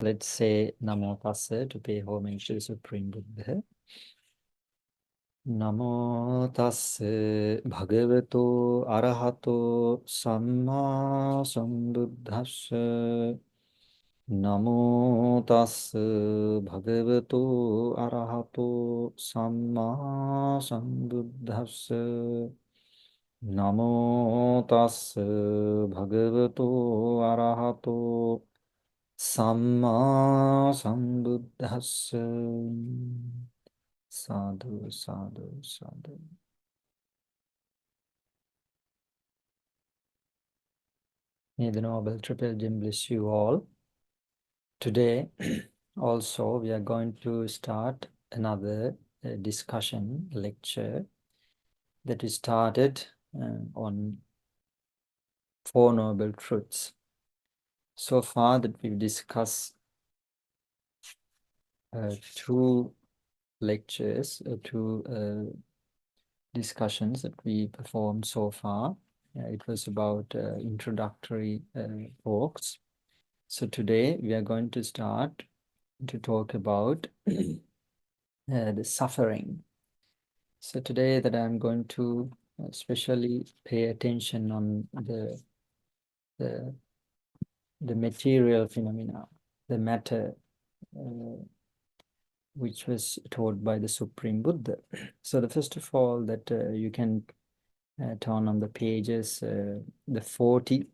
Let's say Namo Tassa to pay homage to the Supreme Buddha. Namo Tassa Bhagavato Arahato Samma Sambuddhassa. Namo Tassa Bhagavato Arahato Samma Sambuddhassa. Namo Tassa Bhagavato Arahato Samma Sambuddhassa. Sadhu, sadhu, sadhu. May the Noble Triple Gem bless you all. Today, also, we are going to start another discussion lecture that we started on Four Noble Truths. So far that we've discussed two lectures, two discussions that we performed so far. It was about introductory talks. So today we are going to start to talk about the suffering. So today that I'm going to especially pay attention on the material phenomena, the matter, which was taught by the Supreme Buddha. So the first of all that you can turn on the pages, the 40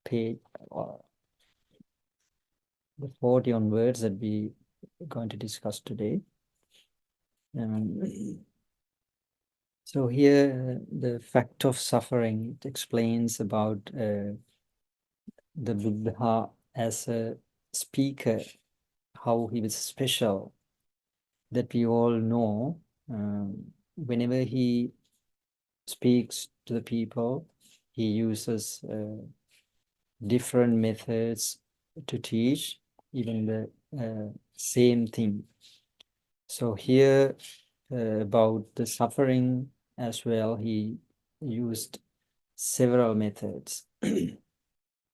page, the 40 onwards that we are going to discuss today. So here, the fact of suffering, it explains about the Buddha as a speaker, how he was special, that we all know. Whenever he speaks to the people, he uses different methods to teach even the same thing. So here about the suffering as well, he used several methods.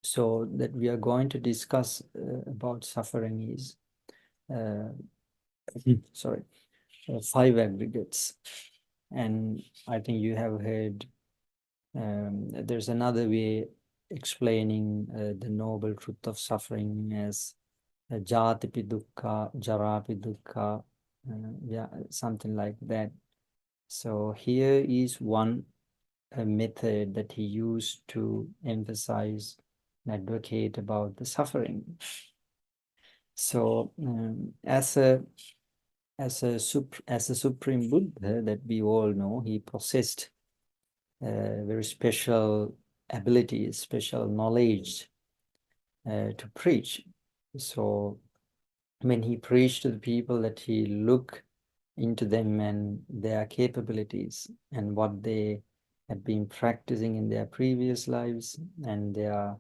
So that we are going to discuss about suffering is, sorry, 5 aggregates. And I think you have heard there's another way explaining the noble truth of suffering as jatipi dukkha, jarapi dukkha, yeah, something like that. So here is one method that he used to emphasize and advocate about the suffering. So as a Supreme Buddha that we all know, he possessed very special abilities, special knowledge to preach. So when he preached to the people, that he looked into them and their capabilities and what they had been practicing in their previous lives and their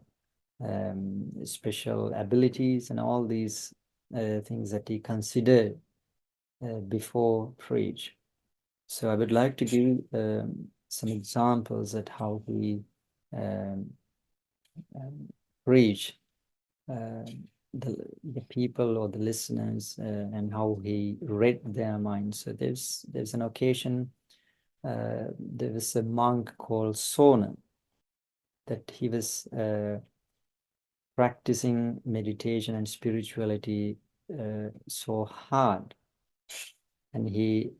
special abilities and all these things that he considered before preach. So I would like to give some examples at how he preach the people or the listeners and how he read their minds. So there's an occasion, there was a monk called Sona, that he was practicing meditation and spirituality so hard, and he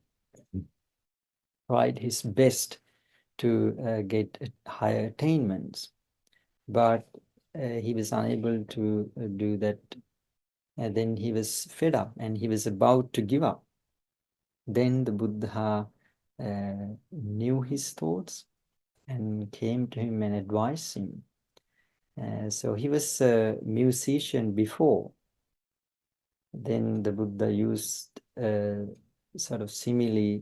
tried his best to get higher attainments, but he was unable to do that. And then he was fed up and he was about to give up. Then the Buddha knew his thoughts and came to him and advised him. So he was a musician before. Then the Buddha used sort of simile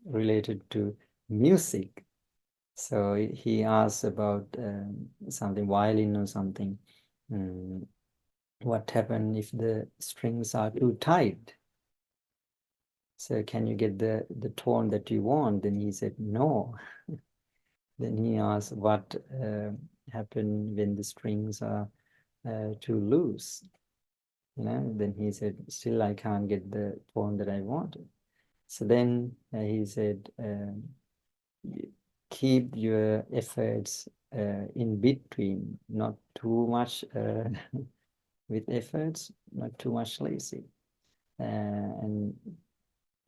related to music. So he asked about something, violin or something. What happens if the strings are too tight? So can you get the tone that you want? Then he said, no. Then he asked, what happened when the strings are too loose? Then he said, still I can't get the phone that I wanted. So then he said, keep your efforts in between, not too much with efforts, not too much lazy. And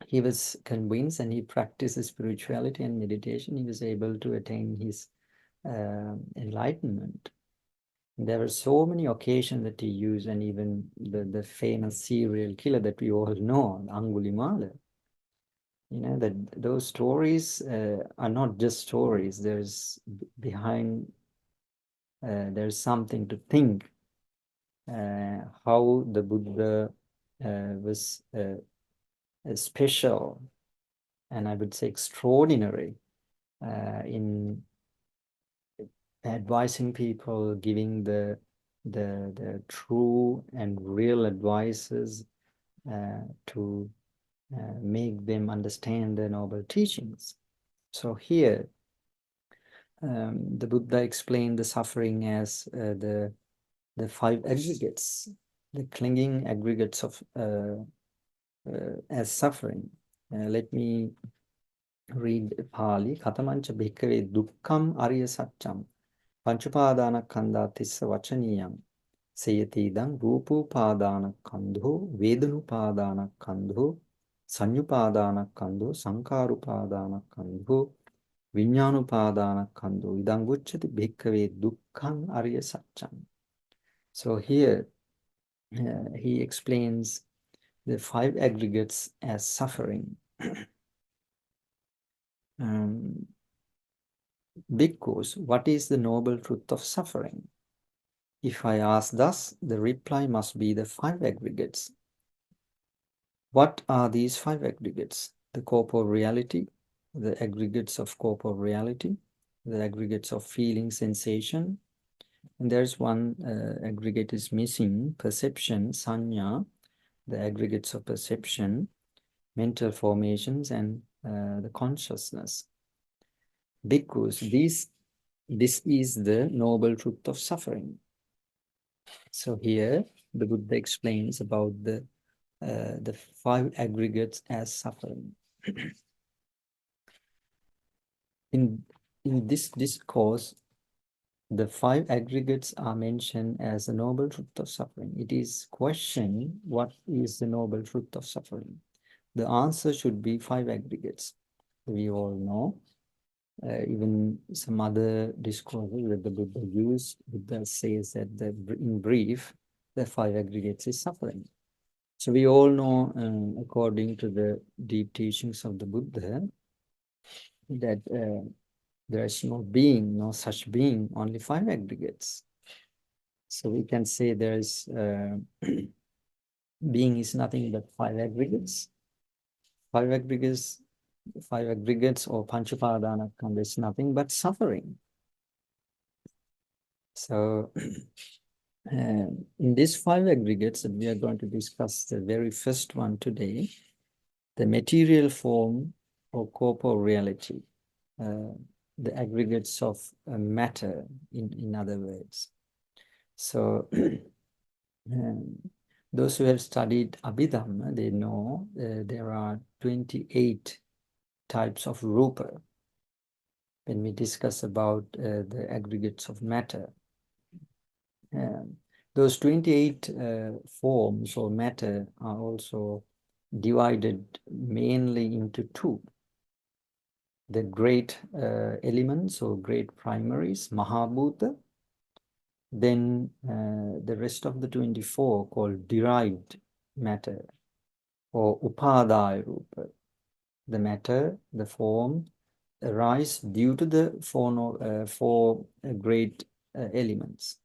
he was convinced, and he practiced spirituality and meditation. He was able to attain his enlightenment. There were so many occasions that he used, and even the famous serial killer that we all know, Angulimala. That those stories are not just stories. There's behind, there's something to think, how the Buddha was special, and I would say extraordinary, in advising people, giving the true and real advices to make them understand the noble teachings. So here, the Buddha explained the suffering as the five aggregates, the clinging aggregates of as suffering. Let me read Pali. Katamancha bhikkhave dukkham arya satcham panchupadana tissa vachaniyam seyatidam rūpakkhandha vedanupadana sannyupadana sankarupadana viññānupadana idam uccati bhikkhave dukkham arya satcham. So here he explains the five aggregates as suffering. Bhikkhus, what is the noble truth of suffering? If I ask thus, the reply must be the five aggregates. What are these five aggregates? The corporal reality, the aggregates of corporal reality, the aggregates of feeling, sensation, and there's one aggregate is missing, perception, sanya, the aggregates of perception, mental formations, and the consciousness. Bhikkhus, this is the noble truth of suffering. So here the Buddha explains about the five aggregates as suffering. In this discourse, the five aggregates are mentioned as the noble truth of suffering. It is questioned, what is the noble truth of suffering? The answer should be five aggregates. We all know. Even some other discourses that the Buddha used, Buddha says that in brief, the five aggregates is suffering. So we all know, according to the deep teachings of the Buddha, that there is no being, no such being, only five aggregates. So we can say there is being is nothing but five aggregates. Five aggregates or panchupadana is nothing but suffering. So in these five aggregates that we are going to discuss, the very first one today, the material form or corporal reality, the aggregates of matter, in other words. So those who have studied Abhidhamma, they know there are 28 types of rūpa when we discuss about the aggregates of matter. Those 28 forms or matter are also divided mainly into two. The great elements or great primaries, Mahabhuta, then the rest of the 24 called derived matter or Upadaya Rupa. The matter, the form, arise due to the four great elements.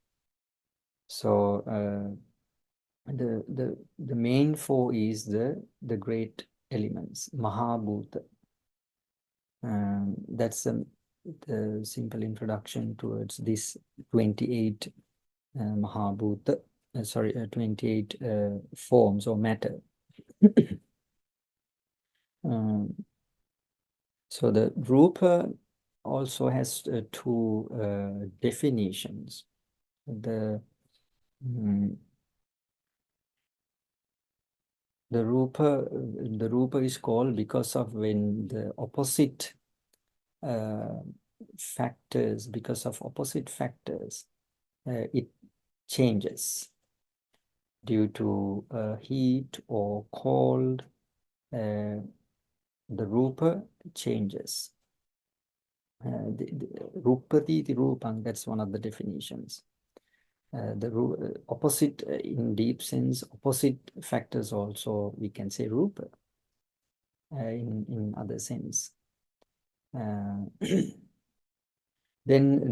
So the main four is the great elements, Mahabhuta. That's the simple introduction towards this 28 Mahabhuta, 28 forms or matter. So the Rupa also has two definitions. The The rupa is called because of when the opposite factors, it changes due to heat or cold. The rupa changes. Rupati rupang, that's one of the definitions. The opposite, in deep sense, opposite factors also we can say rupa in other sense. Then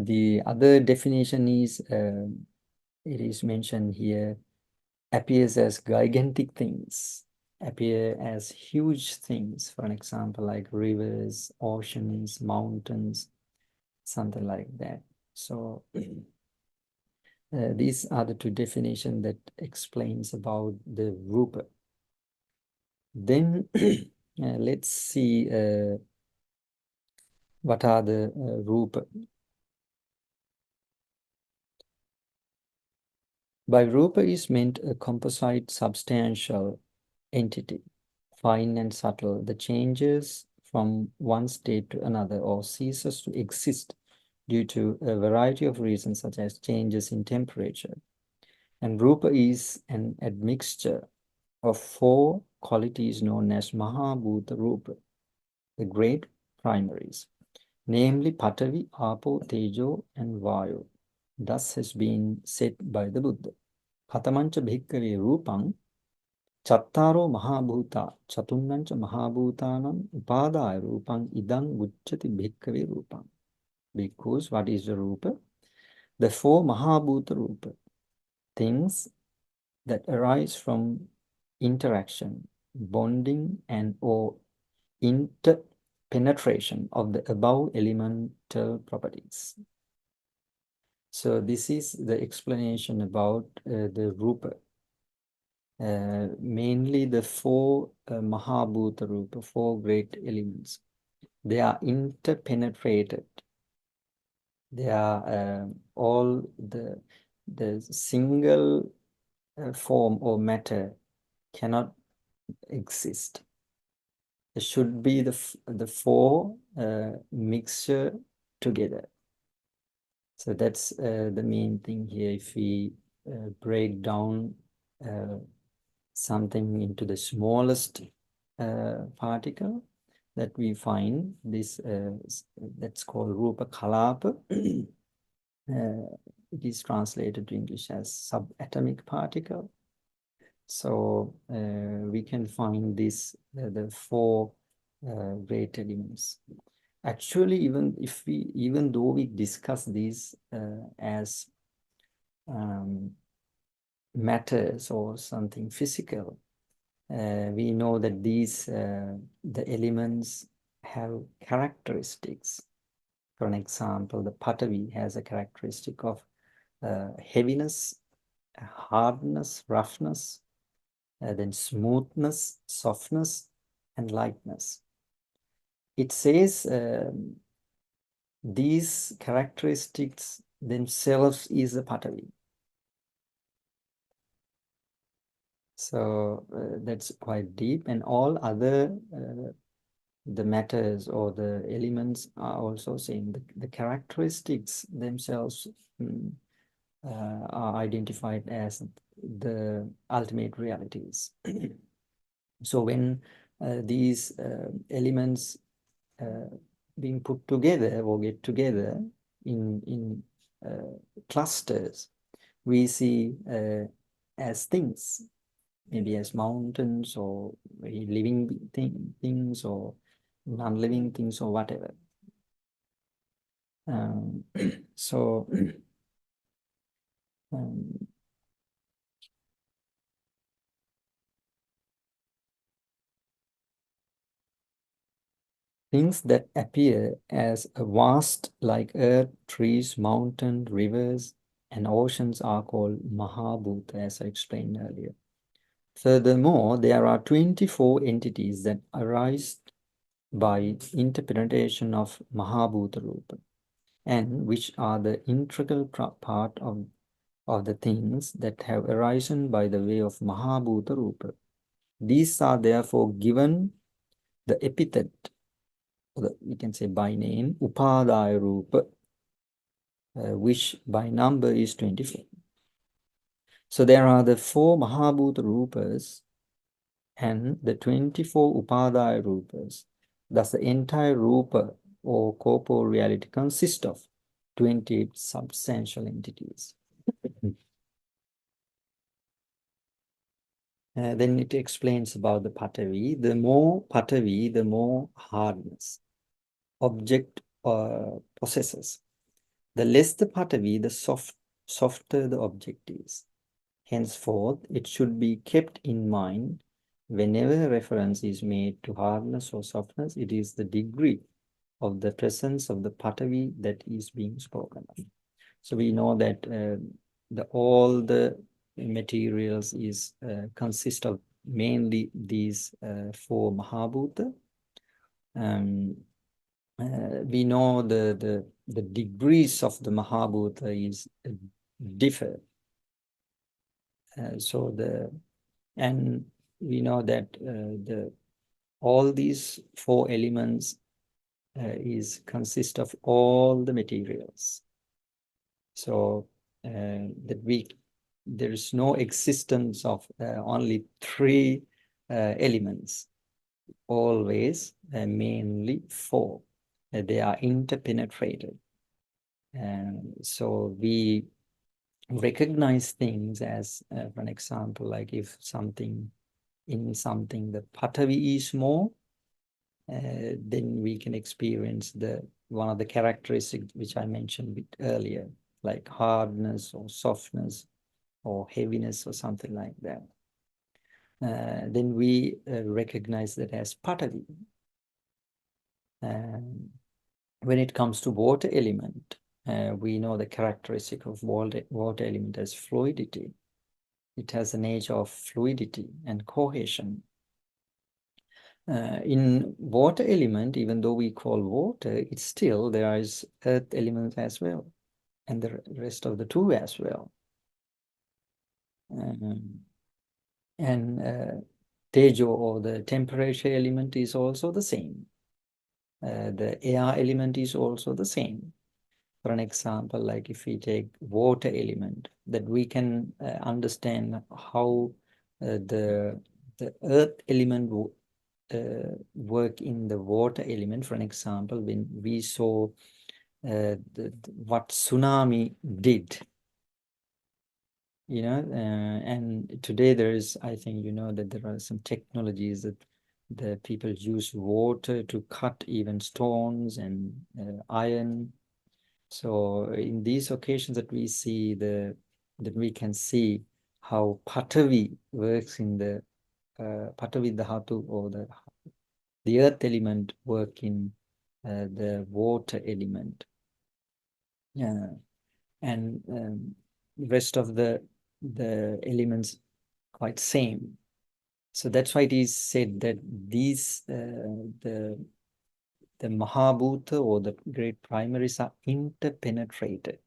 the other definition is, it is mentioned here, appears as gigantic things, appear as huge things, for an example, like rivers, oceans, mountains, something like that. So these are the two definitions that explains about the rupa. Then let's see what are the rupa. By rupa is meant a composite substantial entity, fine and subtle, that changes from one state to another or ceases to exist due to a variety of reasons, such as changes in temperature. And rupa is an admixture of four qualities known as Mahabhuta Rupa, the great primaries, namely Patavi, Apo, Tejo, and Vayu. Thus has been said by the Buddha. Katamancha bhikkave rupang chattaro mahabhuta chatunnancha mahabhutanam upadaya rupang idang uchchati bhikkave rupang. Because what is the rupa? The four mahabhuta rupa, things that arise from interaction, bonding, and or interpenetration of the above elemental properties. So this is the explanation about the rupa. Mainly the four Mahabhuta Rupa, four great elements. They are interpenetrated. They are all the single form or matter cannot exist. It should be the four mixture together. So that's the main thing here. If we break down something into the smallest particle that we find, this that's called rūpakkhandha. It is translated to English as subatomic particle. So we can find this the four great elements. Actually, even though we discuss these as matters or something physical, we know that these the elements have characteristics. For an example, the Patavi has a characteristic of heaviness, hardness, roughness, then smoothness, softness, and lightness. It says these characteristics themselves is the Patavi. So that's quite deep, and all other the matters or the elements are also saying the characteristics themselves are identified as the ultimate realities. So when these elements being put together or get together in clusters, we see as things, maybe as mountains or living things or non-living things or whatever. So things that appear as a vast like earth, trees, mountains, rivers, and oceans are called Mahabhuta, as I explained earlier. Furthermore, there are 24 entities that arise by interpretation of Mahabhuta Rupa, and which are the integral part of the things that have arisen by the way of Mahabhuta Rupa. These are therefore given the epithet, or we can say by name, Upadaya Rupa, which by number is 24. So there are the 4 Mahabhuta Rupas and the 24 Upadaya Rupas. Thus the entire Rupa or corporeal reality consists of 28 substantial entities. Then it explains about the Patavi. The more Patavi, the more hardness object possesses. The less the Patavi, the softer the object is. Henceforth, it should be kept in mind whenever reference is made to hardness or softness, it is the degree of the presence of the Patavi that is being spoken of. So we know that all the materials is consist of mainly these 4 Mahabhuta. We know the degrees of the Mahabhuta is differ. And we know that all these 4 elements consist of all the materials. So there is no existence of only 3 elements. Always mainly 4. They are interpenetrated. So we recognize things as, for an example, like if in something the Patavi is more, then we can experience one of the characteristics which I mentioned a bit earlier, like hardness or softness or heaviness or something like that. Then we recognize that as Patavi. When it comes to water element, we know the characteristic of water element as fluidity. It has a nature of fluidity and cohesion. In water element, even though we call water, it's still, there is earth element as well, and the rest of the 2 as well. Tejo, or the temperature element, is also the same. The air element is also the same. For an example, like if we take water element, that we can understand how the earth element work in the water element. For an example, when we saw what tsunami did, and today there is, I think that there are some technologies that the people use water to cut even stones and iron. So in these occasions that we see that we can see how Patavi works in the Patavi Dhatu, or the earth element work in the water element. And the rest of the elements quite same. So that's why it is said that these the Mahabhuta, or the great primaries, are interpenetrated.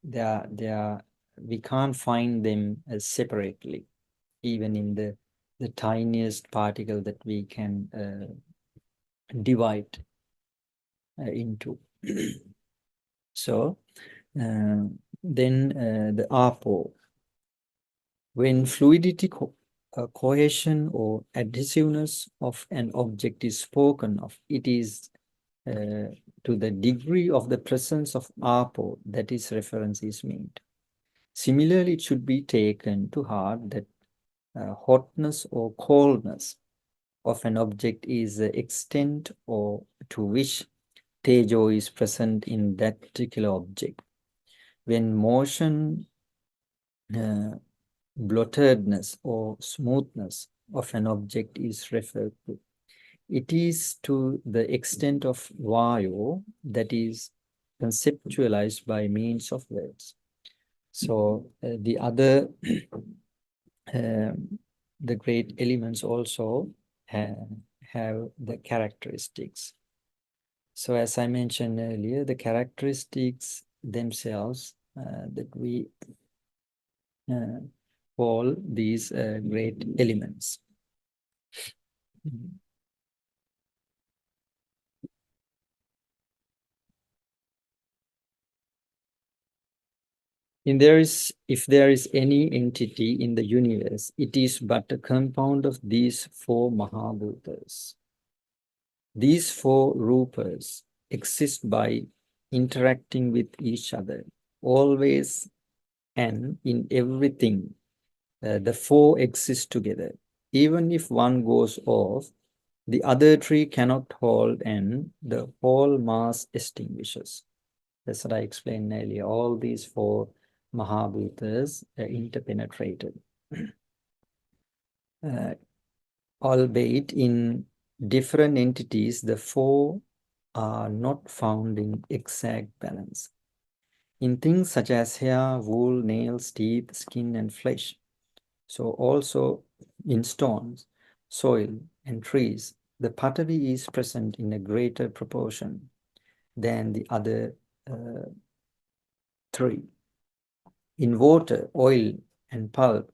We can't find them separately, even in the tiniest particle that we can divide into. So then the Apo, when fluidity, cohesion or adhesiveness of an object is spoken of, it is to the degree of the presence of Apo that is reference is made. Similarly, it should be taken to heart that hotness or coldness of an object is the extent or to which Tejo is present in that particular object. When motion, blottedness or smoothness of an object is referred to, it is to the extent of Vayu that is conceptualized by means of words. So the other, the great elements also have the characteristics. So as I mentioned earlier, the characteristics themselves that we all these great elements. If there is any entity in the universe, it is but a compound of these four Mahabhutas. These four rupas exist by interacting with each other, always and in everything. The four exist together. Even if one goes off, the other three cannot hold and the whole mass extinguishes. That's what I explained earlier. All these four Mahabhutas are interpenetrated. Albeit in different entities, the four are not found in exact balance. In things such as hair, wool, nails, teeth, skin, and flesh. So also in stones, soil, and trees, the Patavi is present in a greater proportion than the other three. In water, oil, and pulp,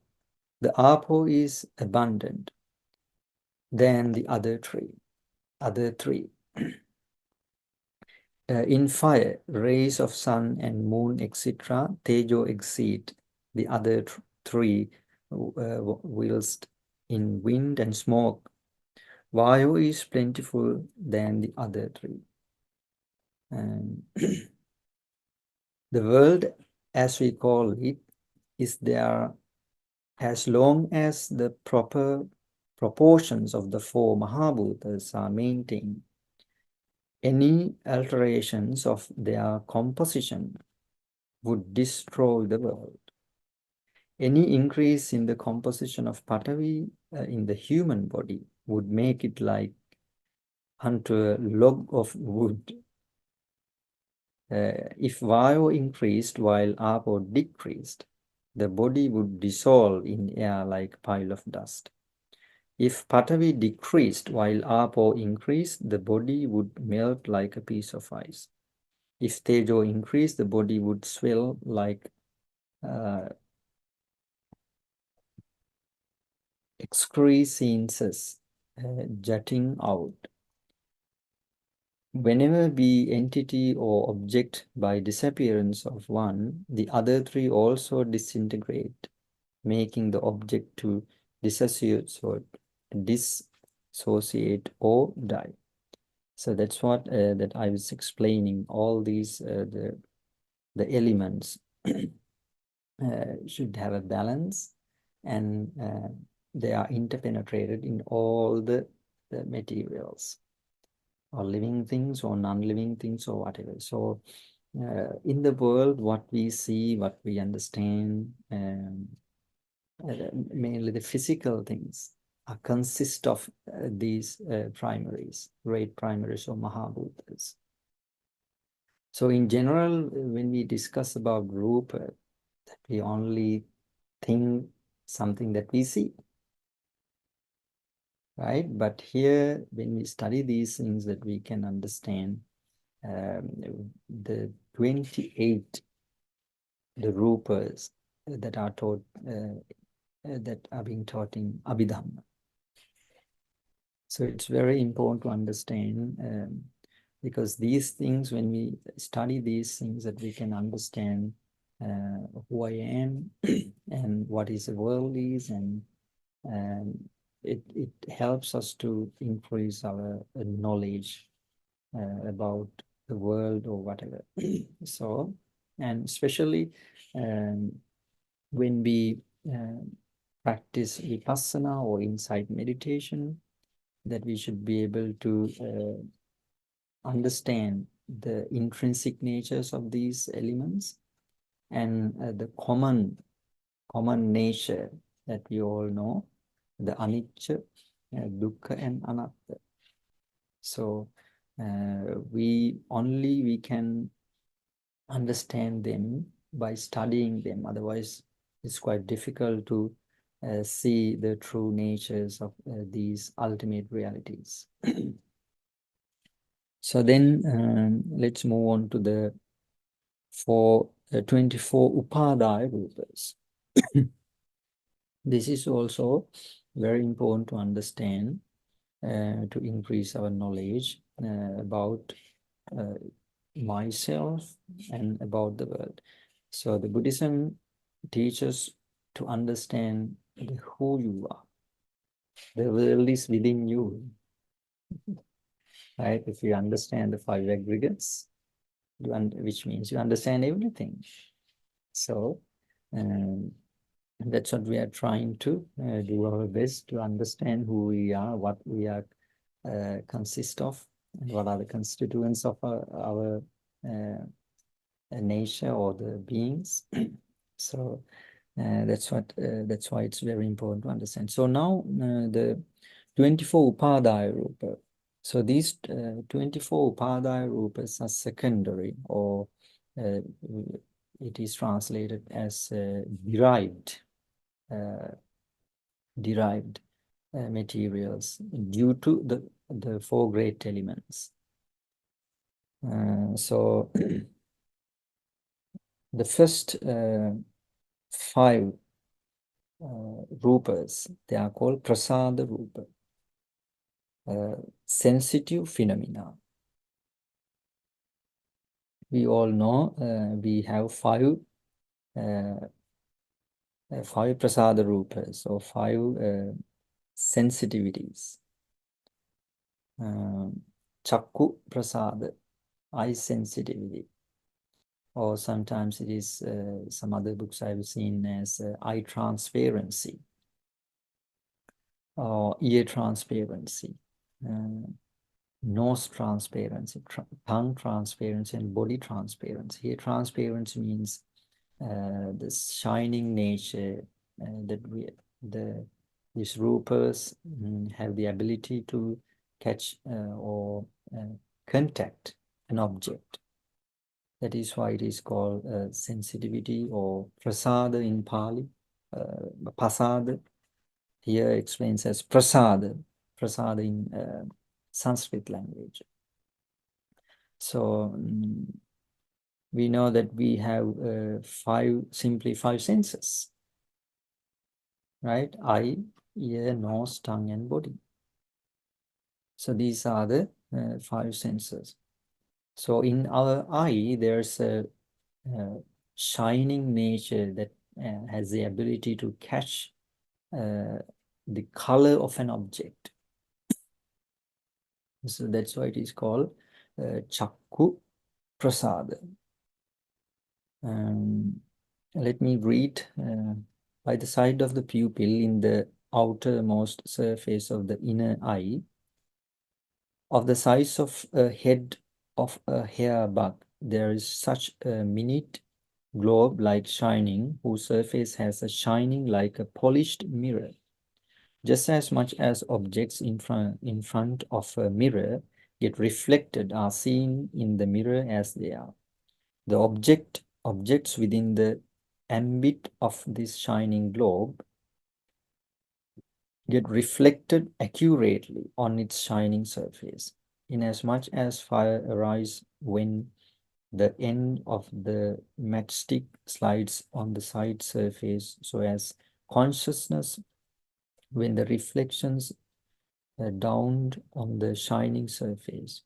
the Apo is abundant than the other three. In fire, rays of sun and moon, etc., Tejo exceed the other three, whilst in wind and smoke, Vayu is plentiful than the other three. And the world, as we call it, is there as long as the proper proportions of the four Mahabhutas are maintained. Any alterations of their composition would destroy the world. Any increase in the composition of Patavi in the human body would make it like unto a log of wood. If Vayu increased while Apo decreased, the body would dissolve in air like pile of dust. If Patavi decreased while Apo increased, the body would melt like a piece of ice. If Tejo increased, the body would swell like excrescences jutting out. Whenever be entity or object by disappearance of one, the other three also disintegrate, making the object to dissociate or die. So that's what that I was explaining. All these the elements should have a balance, and they are interpenetrated in all the materials, or living things or non-living things or whatever. So in the world, what we see, what we understand, mainly the physical things, consist of these primaries, great primaries or Mahabhutas. So in general, when we discuss about Rupa, we only think something that we see, right? But here, when we study these things, that we can understand the 28, the Rupas that are taught, that are being taught in Abhidhamma. So it's very important to understand, because these things, when we study these things, that we can understand who I am and what is the world is, and it helps us to increase our knowledge about the world or whatever. So, and especially when we practice vipassana or insight meditation, that we should be able to understand the intrinsic natures of these elements, and the common nature that we all know, the anicca, dukkha, and anatta. So we can understand them by studying them. Otherwise, it's quite difficult to see the true natures of these ultimate realities. So then let's move on to the 24 upadaya rupas. This is also very important to understand to increase our knowledge about myself and about the world. So the Buddhism teaches to understand who you are. The world is within you, right? If you understand the five aggregates, which means you understand everything. So that's what we are trying to do our best to understand who we are, what we are consist of, and what are the constituents of our nature or the beings. So that's why it's very important to understand. So now the 24 upadaya rupa. So these 24 upadaya rupas are secondary, or it is translated as derived materials due to the four great elements. So the first five rupas, they are called prasada rupa, sensitive phenomena. We all know we have five prasada rupas, or five sensitivities. Chakku prasada, eye sensitivity, or sometimes it is some other books I've seen as eye transparency, or ear transparency, nose transparency, tongue transparency, and body transparency. Here, transparency means the shining nature that these rupas have the ability to catch or contact an object. That is why it is called sensitivity, or prasada in Pali. Pasada here explains as prasada in Sanskrit language. So we know that we have simply five senses, right? Eye, ear, nose, tongue, and body. So these are the five senses. So in our eye, there's a shining nature that has the ability to catch the color of an object. So that's why it is called Chakku Prasada. Let me read. By the side of the pupil, in the outermost surface of the inner eye, of the size of a head of a hair bug, there is such a minute globe-like shining, whose surface has a shining like a polished mirror. Just as much as objects in front of a mirror get reflected are seen in the mirror as they are. The objects within the ambit of this shining globe get reflected accurately on its shining surface, inasmuch as fire arises when the end of the matchstick slides on the side surface, so as consciousness when the reflections downed on the shining surface.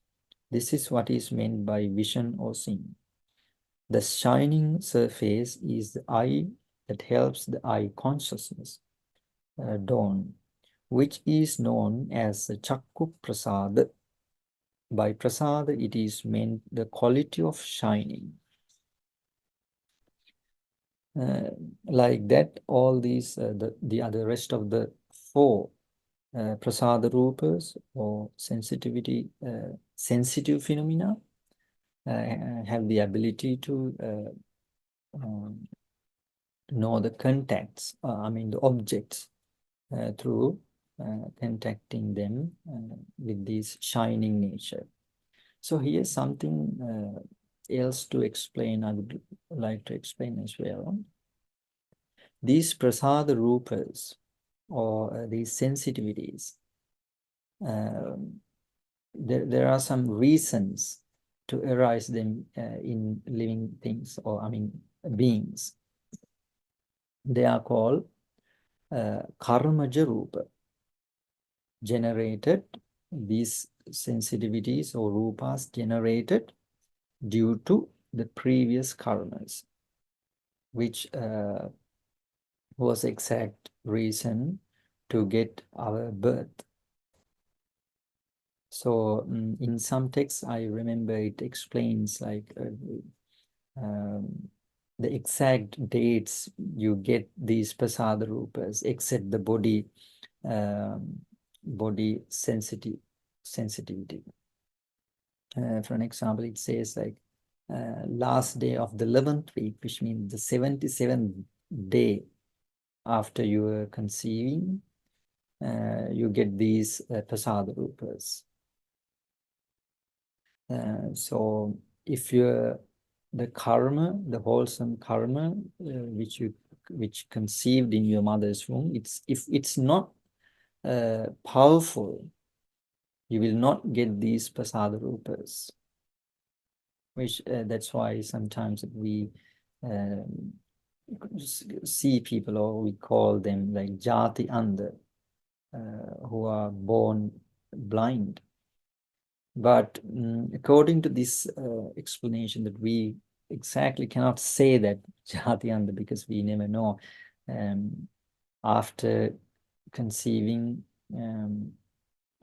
This is what is meant by vision or seeing. The shining surface is the eye that helps the eye consciousness dawn, which is known as the Chakku Prasada. By Prasada, it is meant the quality of shining. Like that, all these, the rest of the four prasada rupas, or sensitive phenomena, have the ability to know the contacts, the objects, through contacting them with this shining nature. So here's something else to explain, I would like to explain as well. These prasada rupas, or these sensitivities, there are some reasons to arise them in living things, or beings. They are called karmaja rupa, generated, these sensitivities or rupas generated due to the previous karmas, which was exact reason to get our birth. So in some texts, I remember it explains like the exact dates you get these pasada rupas, except the body sensitivity. For an example, it says like last day of the 11th week, which means the 77th day after you were conceiving, you get these pasada rupas. So if you're the karma, the wholesome karma, which conceived in your mother's womb, if it's not powerful, you will not get these pasada rupas. Which that's why sometimes we see people, or we call them like jati andha, who are born blind. But according to this explanation, that we exactly cannot say that jati andha, because we never know after conceiving,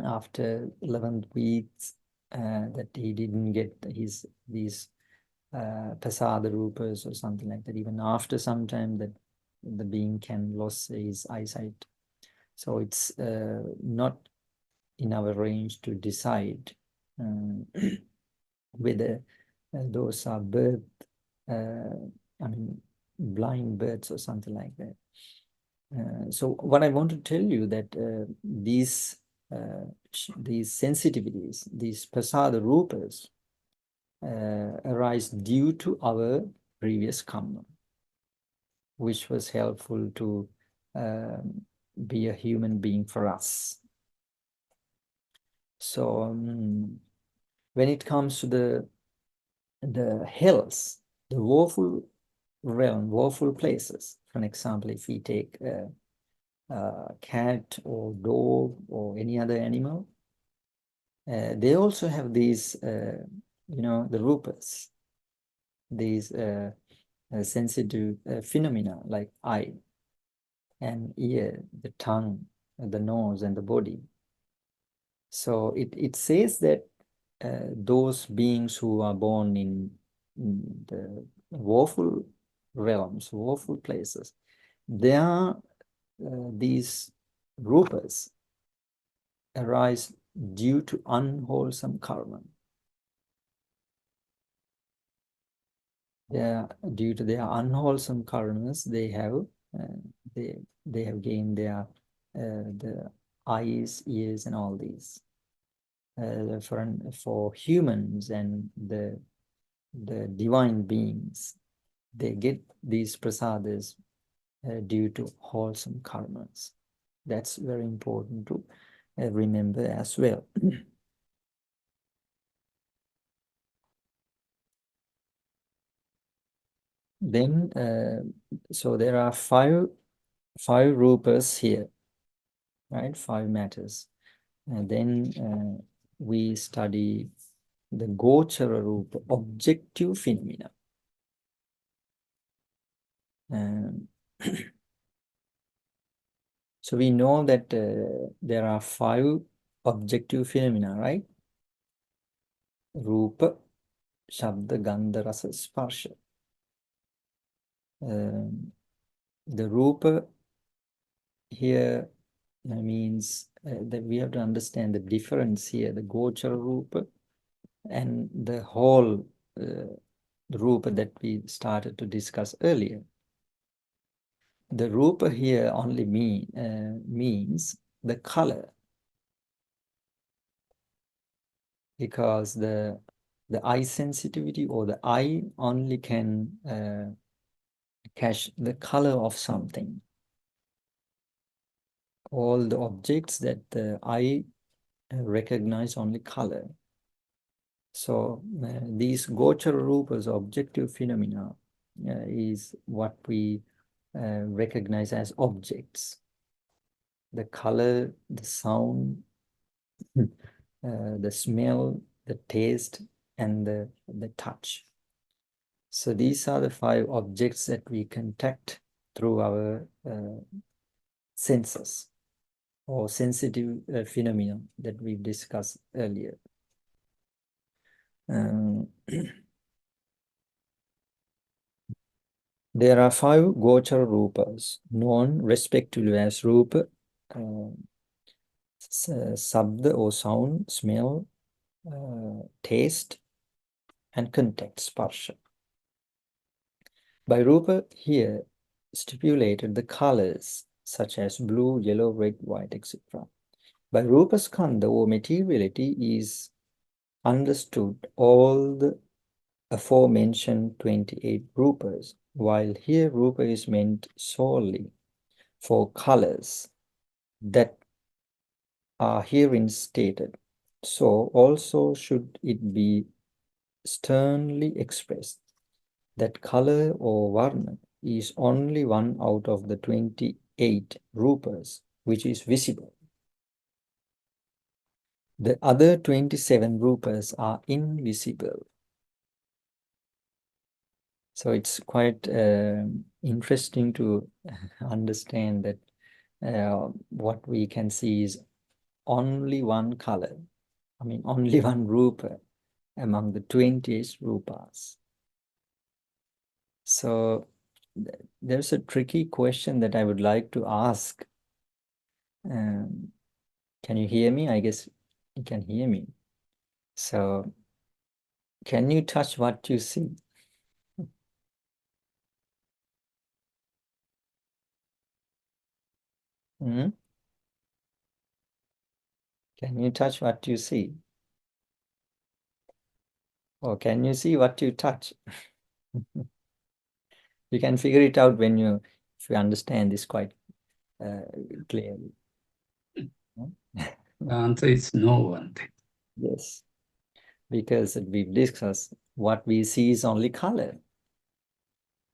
after 11th weeks, that he didn't get these pasada rupas or something like that. Even after some time, that the being can lose his eyesight. So it's not in our range to decide whether those are birth, blind births or something like that. So what I want to tell you that these sensitivities, these pasada rupas, arise due to our previous karma, which was helpful to be a human being for us. So when it comes to the hells, the woeful realm, woeful places, for an example, if we take a cat or dog or any other animal, they also have these, the rupas, these sensitive phenomena like eye and ear, the tongue, the nose, and the body. So it says that those beings who are born in the woeful realms, woeful places, these rupas arise due to unwholesome karma. Due to their unwholesome karmas, they have gained their the eyes, ears, and all these. For humans and the divine beings, they get these prasadas due to wholesome karmas. That's very important to remember as well. Then, so there are five rupas here, right? 5 matters. And then we study the gochara rupa, objective phenomena. So we know that there are 5 objective phenomena, right? Rupa, Shabda, Gandha, Rasa, Sparsha. The Rupa here means that we have to understand the difference here, the Gochara Rupa and the whole Rupa that we started to discuss earlier. The Rupa here only means the color, because the eye sensitivity or the eye only can catch the color of something. All the objects that the eye recognize only color. So these gochara rupas, objective phenomena, is what we recognize as objects. the color, the sound, the smell, the taste, and the touch. So these are the 5 objects that we contact through our senses or sensitive phenomena that we discussed earlier. There are 5 gochara rupas, known respectively as rupa, sabda or sound, smell, taste, and contact, sparsha. By rupa here stipulated the colors such as blue, yellow, red, white, etc. By rūpakkhandha or materiality is understood all the aforementioned 28 rupas, while here rupa is meant solely for colors that are herein stated. So also should it be sternly expressed that color or varna is only one out of the 28 rupas which is visible. The other 27 rupas are invisible. So it's quite interesting to understand that what we can see is only one color. I mean, only one rupa among the 20 rupas. So there's a tricky question that I would like to ask. Can you hear me? I guess you can hear me. So can you touch what you see? Hmm? Can you touch what you see? Or can you see what you touch? You can figure it out when if you understand this quite clearly. The answer is no one thing. Yes, because we've discussed what we see is only color.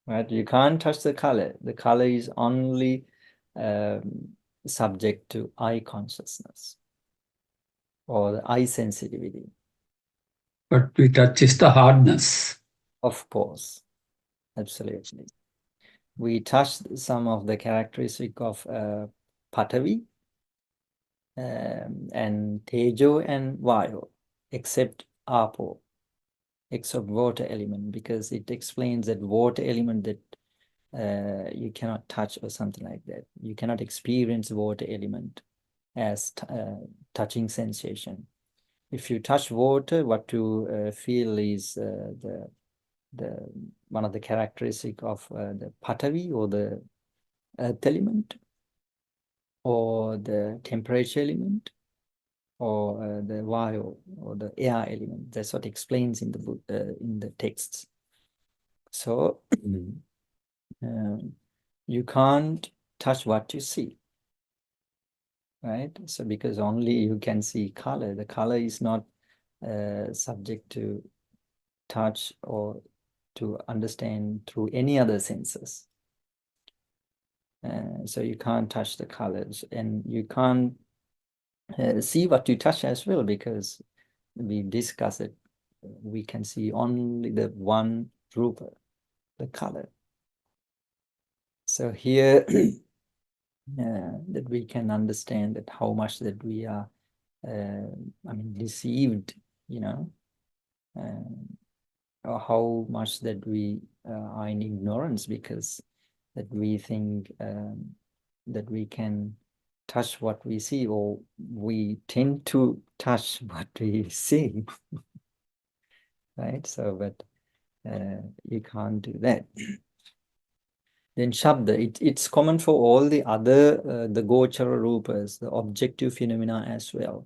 Right? You can't touch the color. The color is only subject to eye consciousness or the eye sensitivity. But we touch is the hardness. Of course, absolutely. We touched some of the characteristic of Patavi and Tejo and Vayu, except Apo, except water element, because it explains that water element that you cannot touch or something like that. You cannot experience water element as touching sensation. If you touch water, what you feel is the one of the characteristic of the Patavi or the earth element, or the temperature element, or the Vayu or the air element. That's what explains in the book, in the texts. So you can't touch what you see, right? So because only you can see color, the color is not subject to touch or to understand through any other senses. So you can't touch the colors, and you can't see what you touch as well, because we discuss it. We can see only the one rupa, the color. So here that we can understand that how much that we are, I mean, deceived, you know, or how much that we are in ignorance, because that we think that we can touch what we see, or we tend to touch what we see, right? So, but you can't do that. Then Shabda, it's common for all the other, the Gochara Rupas, the objective phenomena as well,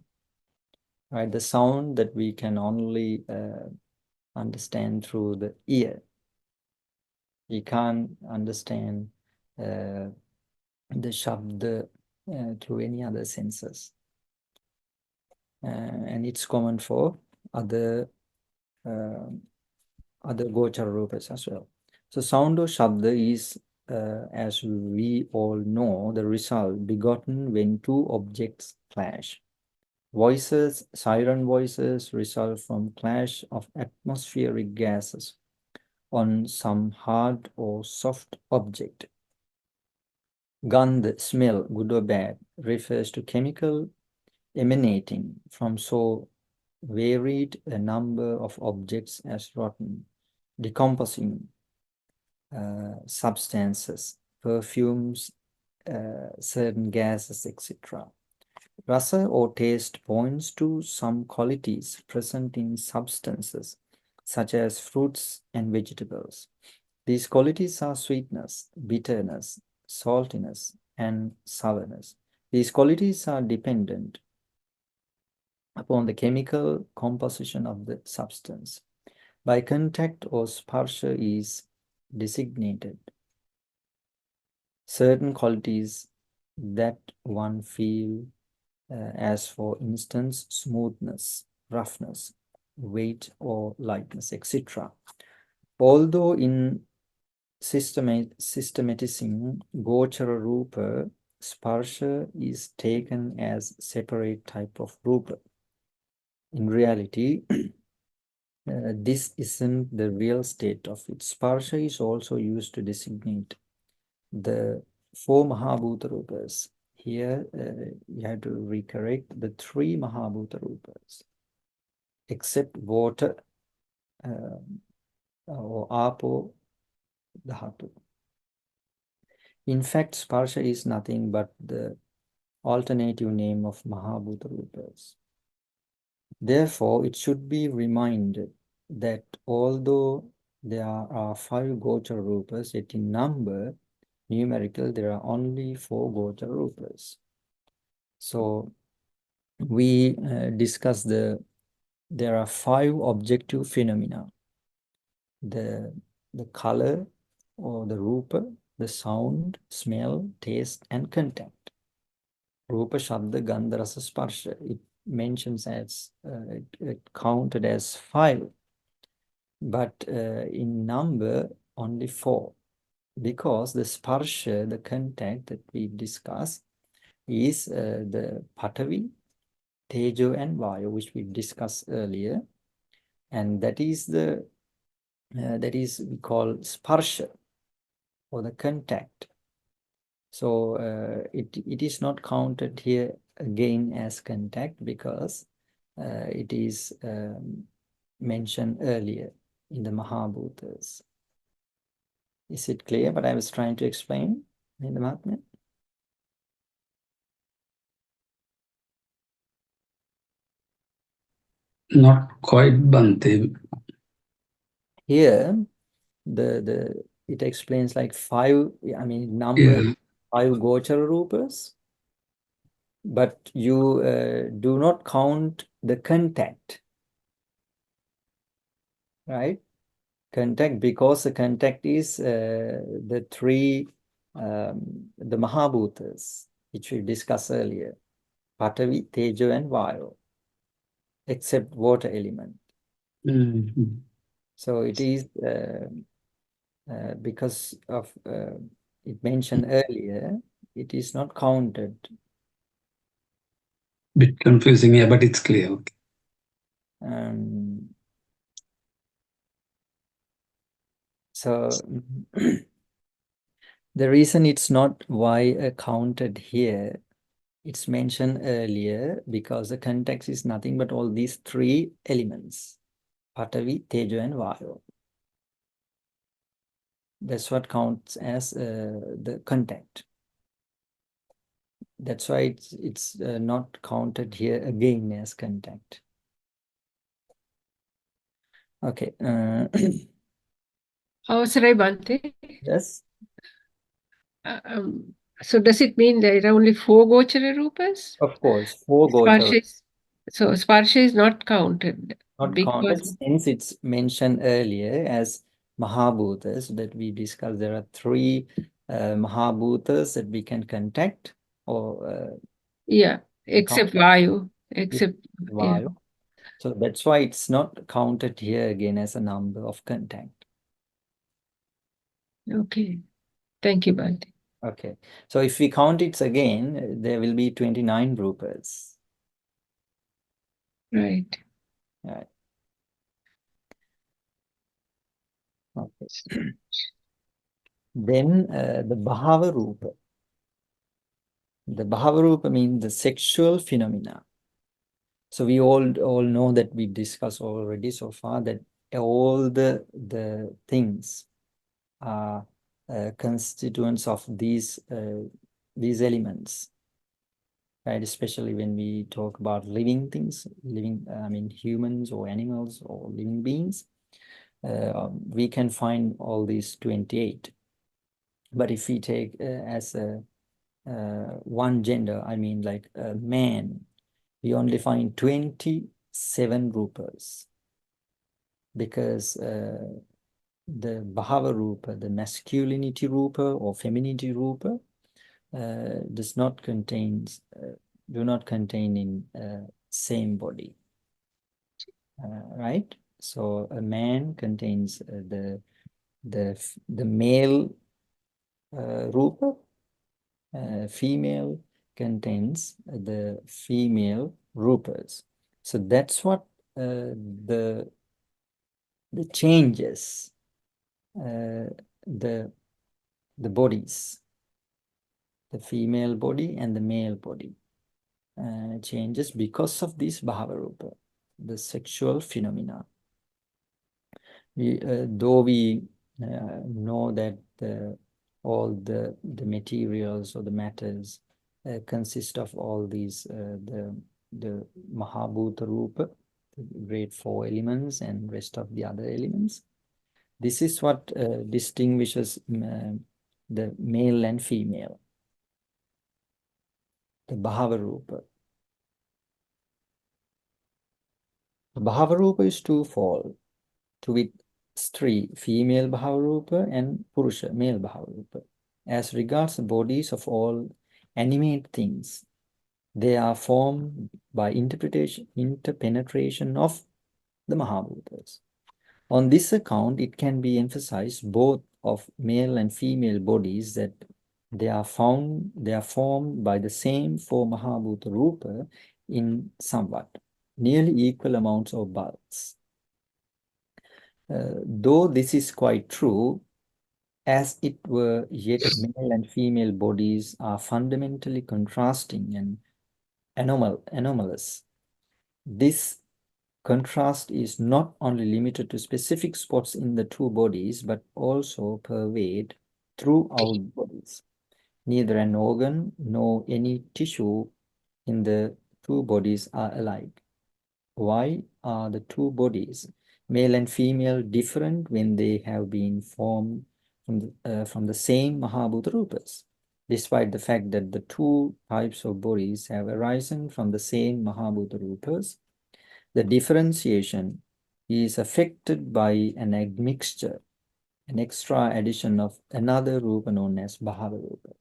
right? The sound that we can only understand through the ear. You can't understand the Shabda through any other senses. And it's common for other Gochara Rupas as well. So sound or Shabda is as we all know, the result begotten when two objects clash. Voices, siren voices, result from clash of atmospheric gases on some hard or soft object. Gandh, smell, good or bad, refers to chemical emanating from so varied a number of objects as rotten, decomposing substances, perfumes, certain gases, etc. Rasa or taste points to some qualities present in substances, such as fruits and vegetables. These qualities are sweetness, bitterness, saltiness, and sourness. These qualities are dependent upon the chemical composition of the substance. By contact or sparsha is designated certain qualities that one feel, as for instance, smoothness, roughness, weight or lightness, etc. Although in systematizing Gochara Rupa, sparsha is taken as separate type of Rupa. In reality, this isn't the real state of it. Sparsha is also used to designate the four Mahabhuta Rupas. Here, you have to recorrect the three Mahabhuta Rupas, except water or Apo Dhatu. In fact, Sparsha is nothing but the alternative name of Mahabhuta Rupas. Therefore, it should be reminded that although there are 5 Gochara Rupas, yet in number, numerical, there are only 4 Gochara Rupas. So, we discussed there are 5 objective phenomena. The color or the Rupa, the sound, smell, taste, and contact. Rupa, Shabda, Gandha, Rasa, Sparsha. It mentions as, it counted as 5, but in number only 4, because the sparsha, the contact that we discussed, is the Patavi, Tejo, and Vayu, which we discussed earlier, and that is the we call sparsha, or the contact. So it is not counted here again as contact, because it is mentioned earlier in the Mahabhutas. Is it clear what I was trying to explain in the Mahatmya? Not quite, Bhante. Here, it explains like 5, I mean, number 5 Gochara Rupas, but you do not count the contact, right? Contact, because the contact is the 3, the Mahabhutas, which we discussed earlier, Patavi, Tejo, and Vayu, except water element. So it is because of it mentioned earlier, it is not counted. Bit confusing, yeah, but it's clear. Okay. So the reason it's not why counted here, it's mentioned earlier, because the context is nothing but all these 3 elements, Patavi, Tejo, and Vayu. That's what counts as the contact. That's why it's not counted here again as contact. Okay. Avasare Bhante. Yes. So does it mean there are only 4 Gochara Rupas? Of course, 4 Gochara. So Sparsha is not counted. Not counted, since it's mentioned earlier as Mahabhutas that we discussed. There are 3 Mahabhutas that we can contact, or yeah, except Vayu. Except Vayu. Yeah. So that's why it's not counted here again as a number of contact. Okay. Thank you, Bhante. Okay. So if we count it again, there will be 29 rupas. Right. Right. Okay. Then the Bhava Rupa. The Bhava Rupa means the sexual phenomena. So we all know that we discussed already so far that all the things are constituents of these elements, right? Especially when we talk about living things, I mean humans or animals or living beings, we can find all these 28. But if we take as a one gender, I mean like a man, we only find 27 rupas, because the Bhava Rupa, the masculinity Rupa or femininity Rupa, do not contain in same body, right? So a man contains the male Rupa, female contains the female Rupas. So that's what the changes the bodies, the female body and the male body changes because of this Bhava Rupa, the sexual phenomena. Though we know that all the materials or the matters consist of all these, the Mahabhuta Rupa, the great 4 elements and rest of the other elements. This is what distinguishes the male and female, the Bhava Rupa. The Bhava Rupa is twofold, to wit, Stri, female Bhava Rupa, and Purusha, male Bhava Rupa. As regards the bodies of all animate things, they are formed by interpenetration of the Mahabhutas. On this account, it can be emphasized both of male and female bodies that they are formed by the same 4 Mahabhuta Rupa in somewhat nearly equal amounts of bulks. Though this is quite true, as it were, yet male and female bodies are fundamentally contrasting and anomalous. This contrast is not only limited to specific spots in the 2 bodies, but also pervade throughout bodies. Neither an organ nor any tissue in the 2 bodies are alike. Why are the 2 bodies, male and female, different when they have been formed from the same Mahabhuta Rupas, despite the fact that the 2 types of bodies have arisen from the same Mahabhuta Rupas? The differentiation is affected by an admixture, an extra addition of another Rupa known as Bhava Rupa.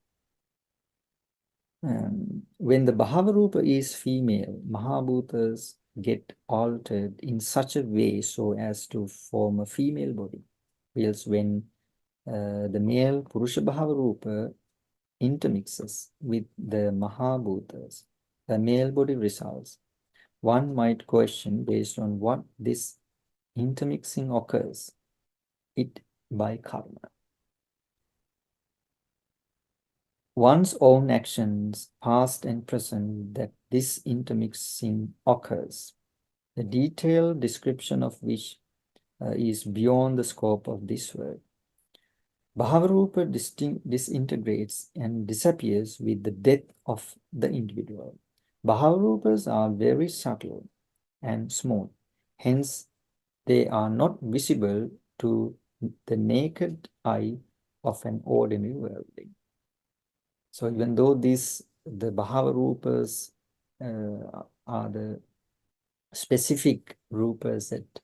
When the Bhava Rupa is female, Mahabhutas get altered in such a way so as to form a female body. Whilst when the male Purusha Bhava Rupa intermixes with the Mahabhutas, the male body results. One might question, based on what this intermixing occurs, it by karma. One's own actions, past and present, that this intermixing occurs, the detailed description of which is beyond the scope of this work. Bhavarupa disintegrates and disappears with the death of the individual. Bhavarupas are very subtle and small, hence they are not visible to the naked eye of an ordinary worldling. So even though the Bhava Rupas are the specific Rupas that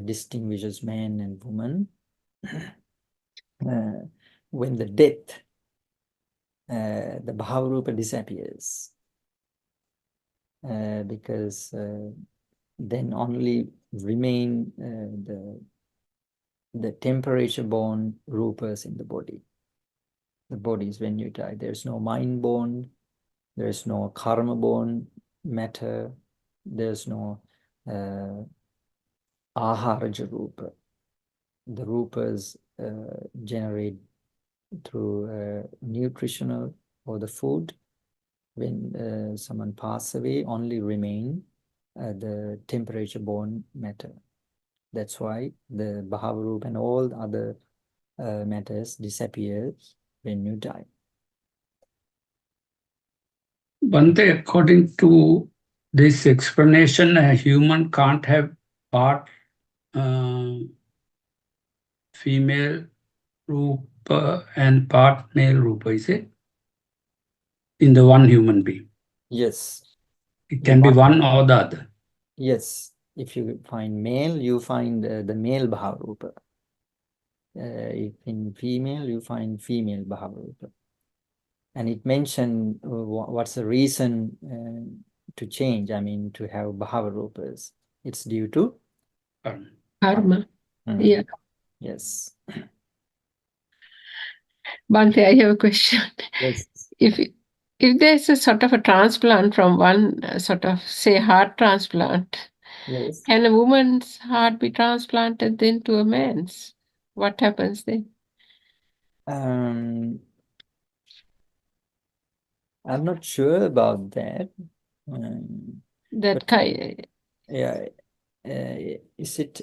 distinguishes man and woman, when the death, the Bhava Rupa disappears, because then only remain the temperature-born Rupas in the body. the bodies when you die. There's no mind-born, there's no karma-born matter, there's no aharaja rupa. The rupas generate through nutritional or the food. When someone passes away, only remain the temperature-born matter. That's why the bhava rupa and all the other matters disappears when you die. Bhante, according to this explanation, a human can't have part female rupa and part male rupa, is it? In the one human being. Yes. It can be one or the other. Yes. If you find male, you find the male bhava rupa. If in female, you find female bhava rupa. And it mentioned what's the reason to change, I mean, to have bhava rupas. It's due to Karma. Yeah. Yes. Bhante, I have a question. Yes. If there's a sort of a transplant from one sort of, say, heart transplant, Yes. can a woman's heart be transplanted then to a man's? What happens then? I'm not sure about that. That kind. Yeah. Is it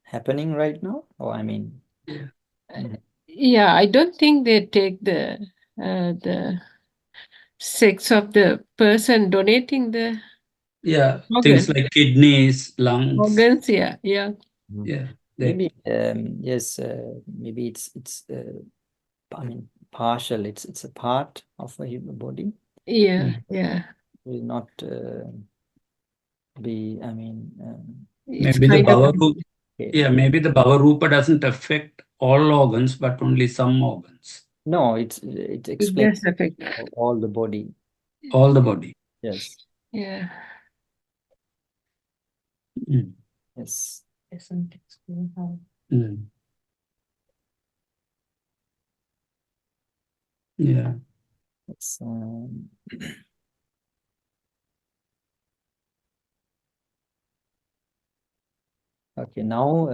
happening right now? Or I mean, Yeah, I don't think they take the sex of the person donating the things organ. like kidneys, lungs. Organs, yeah. Yeah. maybe yes, maybe it's I mean partial. It's a part of a human body. Yeah, yeah. Will not be. I mean, It's maybe the kind of bhava rupa. okay. Maybe the bhava rupa doesn't affect all organs, but only some organs. No, it it explains does affect all the body. All the body. Yes. Yeah. Yes. Doesn't explain how. Yeah. It's, okay, now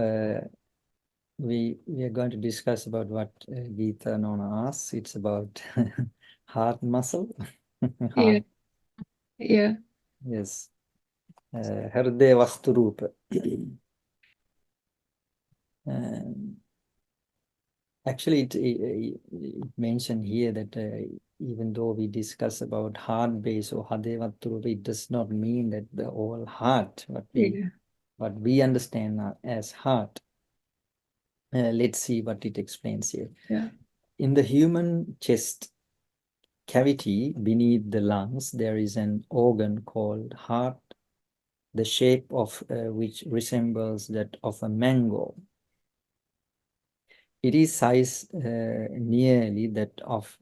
we are going to discuss about what Gita Nona asks. It's about heart muscle. Yeah. Yeah. Yes. Hridaya Vastu Rupa. Actually, it mentioned here that even though we discuss about heart base or Hridaya Vastu Rupa, it does not mean that the whole heart, what we understand as heart. Let's see what it explains here. Yeah. In the human chest cavity beneath the lungs, there is an organ called heart, the shape of which resembles that of a mango. It is size nearly that of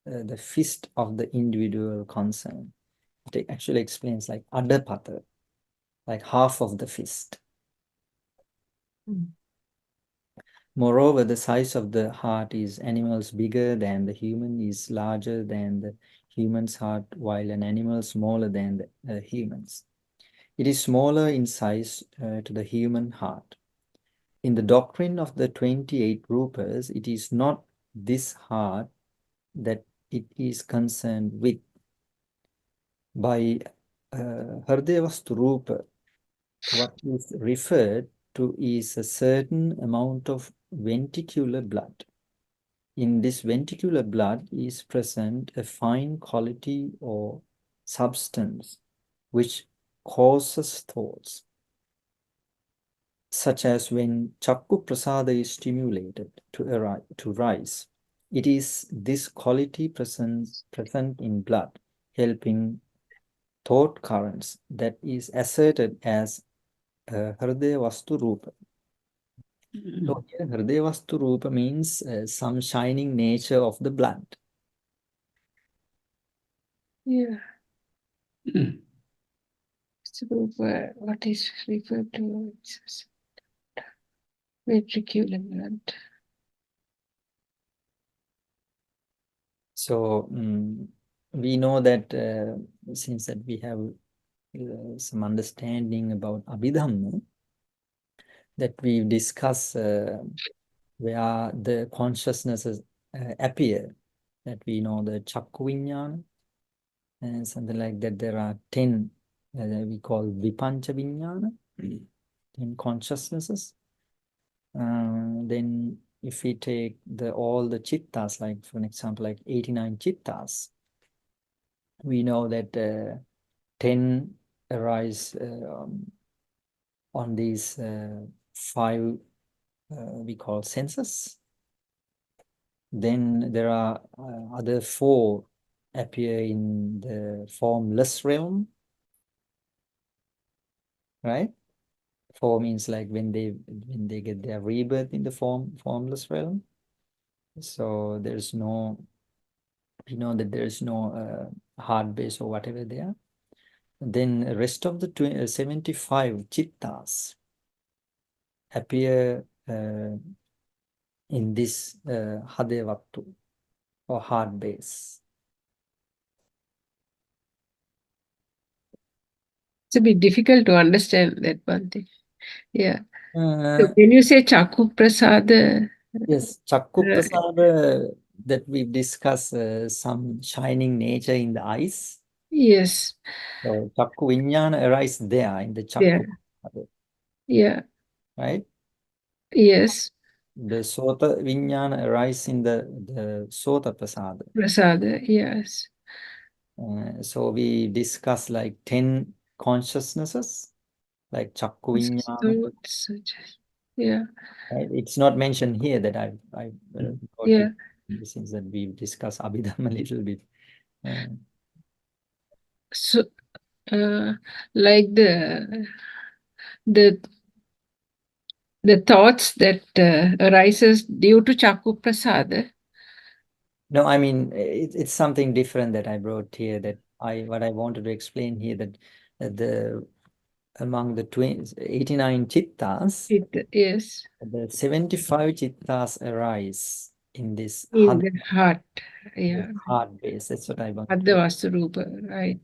the fist of the individual concerned. It actually explains like adapata, like half of the fist. Moreover, the size of the heart is animals bigger than the human is larger than the human's heart, while an animal smaller than the humans. It is smaller in size to the human heart. In the doctrine of the 28 rupas, it is not this heart that it is concerned with. By Hridaya Vastu Rupa, what is referred to is a certain amount of ventricular blood. In this ventricular blood is present a fine quality or substance which causes thoughts, such as when Chakku Prasada is stimulated to rise. It is this quality present in blood, helping thought currents, that is asserted as Hridaya Vastu Rupa. So here Hridaya Vastu Rupa means some shining nature of the blood. Yeah. It's what is referred to as ventricular blood. So we know that since that we have some understanding about Abhidhamma, that we discuss where the consciousnesses appear, that we know the Chakku Viññāna and something like that. There are 10 we call Vipancha Viññāna, 10 consciousnesses. Then if we take all the chittas, like for an example, like 89 chittas, we know that 10 arise on these 5 we call senses. Then there are other 4 appear in the formless realm, right? 4 means like when they get their rebirth in the formless realm. So there's no, we know that there's no heart base or whatever there. Then the rest of the 75 chittas appear in this Hadevattu or heart base. It's a bit difficult to understand that one thing. Yeah. So Uh, when you say Chakku Prasada, yes, Chakku Prasada, that we've discussed some shining nature in the eyes. yes, So Chakku Viññāna arises there in the Chakku there. Prasada, Yeah, right? yes, The Sota Viññāna arises in the Sota Prasada. Prasada, yes. So we discuss like 10 consciousnesses, like Chakku Viññāna. Thoughts, yeah, Right? It's not mentioned here that I got yeah. it since that we've discussed Abhidhamma a little bit. So, like the thoughts that arises due to Chakku Prasada. No, I mean it's something different that I brought here. That what I wanted to explain here, that among the 89 chittas, Yes, the 75 chittas arise in this in the heart. Yeah, heart base. That's what I want. Adavastarupa, right.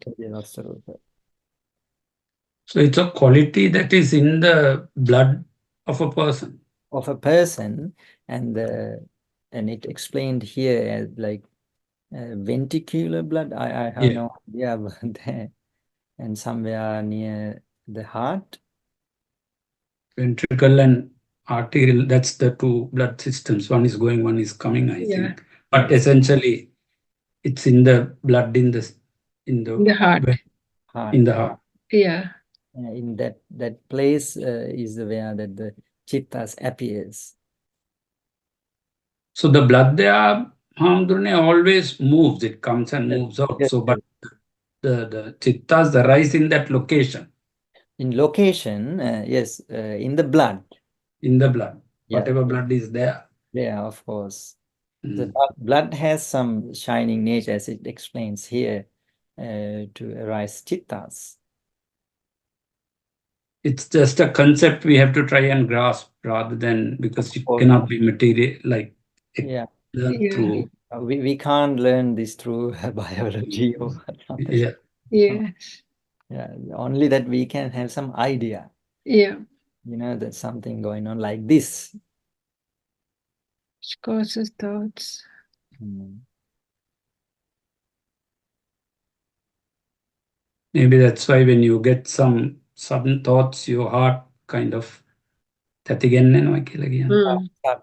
So it's a quality that is in the blood of a person. Of a person, and it explained here as like ventricular blood. I have no idea about that. And somewhere near the heart. Ventricle and arterial, that's the 2 blood systems. One is going, one is coming, I think. But essentially, it's in the blood in the heart. In the heart. Yeah. In that place is where that the chittas appears. So the blood there, Hamdurne, always moves. It comes and moves out. Yes, So, but the chittas arise in that location. In location, yes, in the blood. In the blood, Yeah. whatever blood is there. Yeah, of course. The blood has some shining nature, as it explains here, to arise chittas. It's just a concept we have to try and grasp rather than, because it cannot be material like through. We can't learn this through biology or something. Yeah, only that we can have some idea. Yeah. You know, there's something going on like this. Which causes thoughts. Maybe that's why when you get some sudden thoughts, your heart kind of start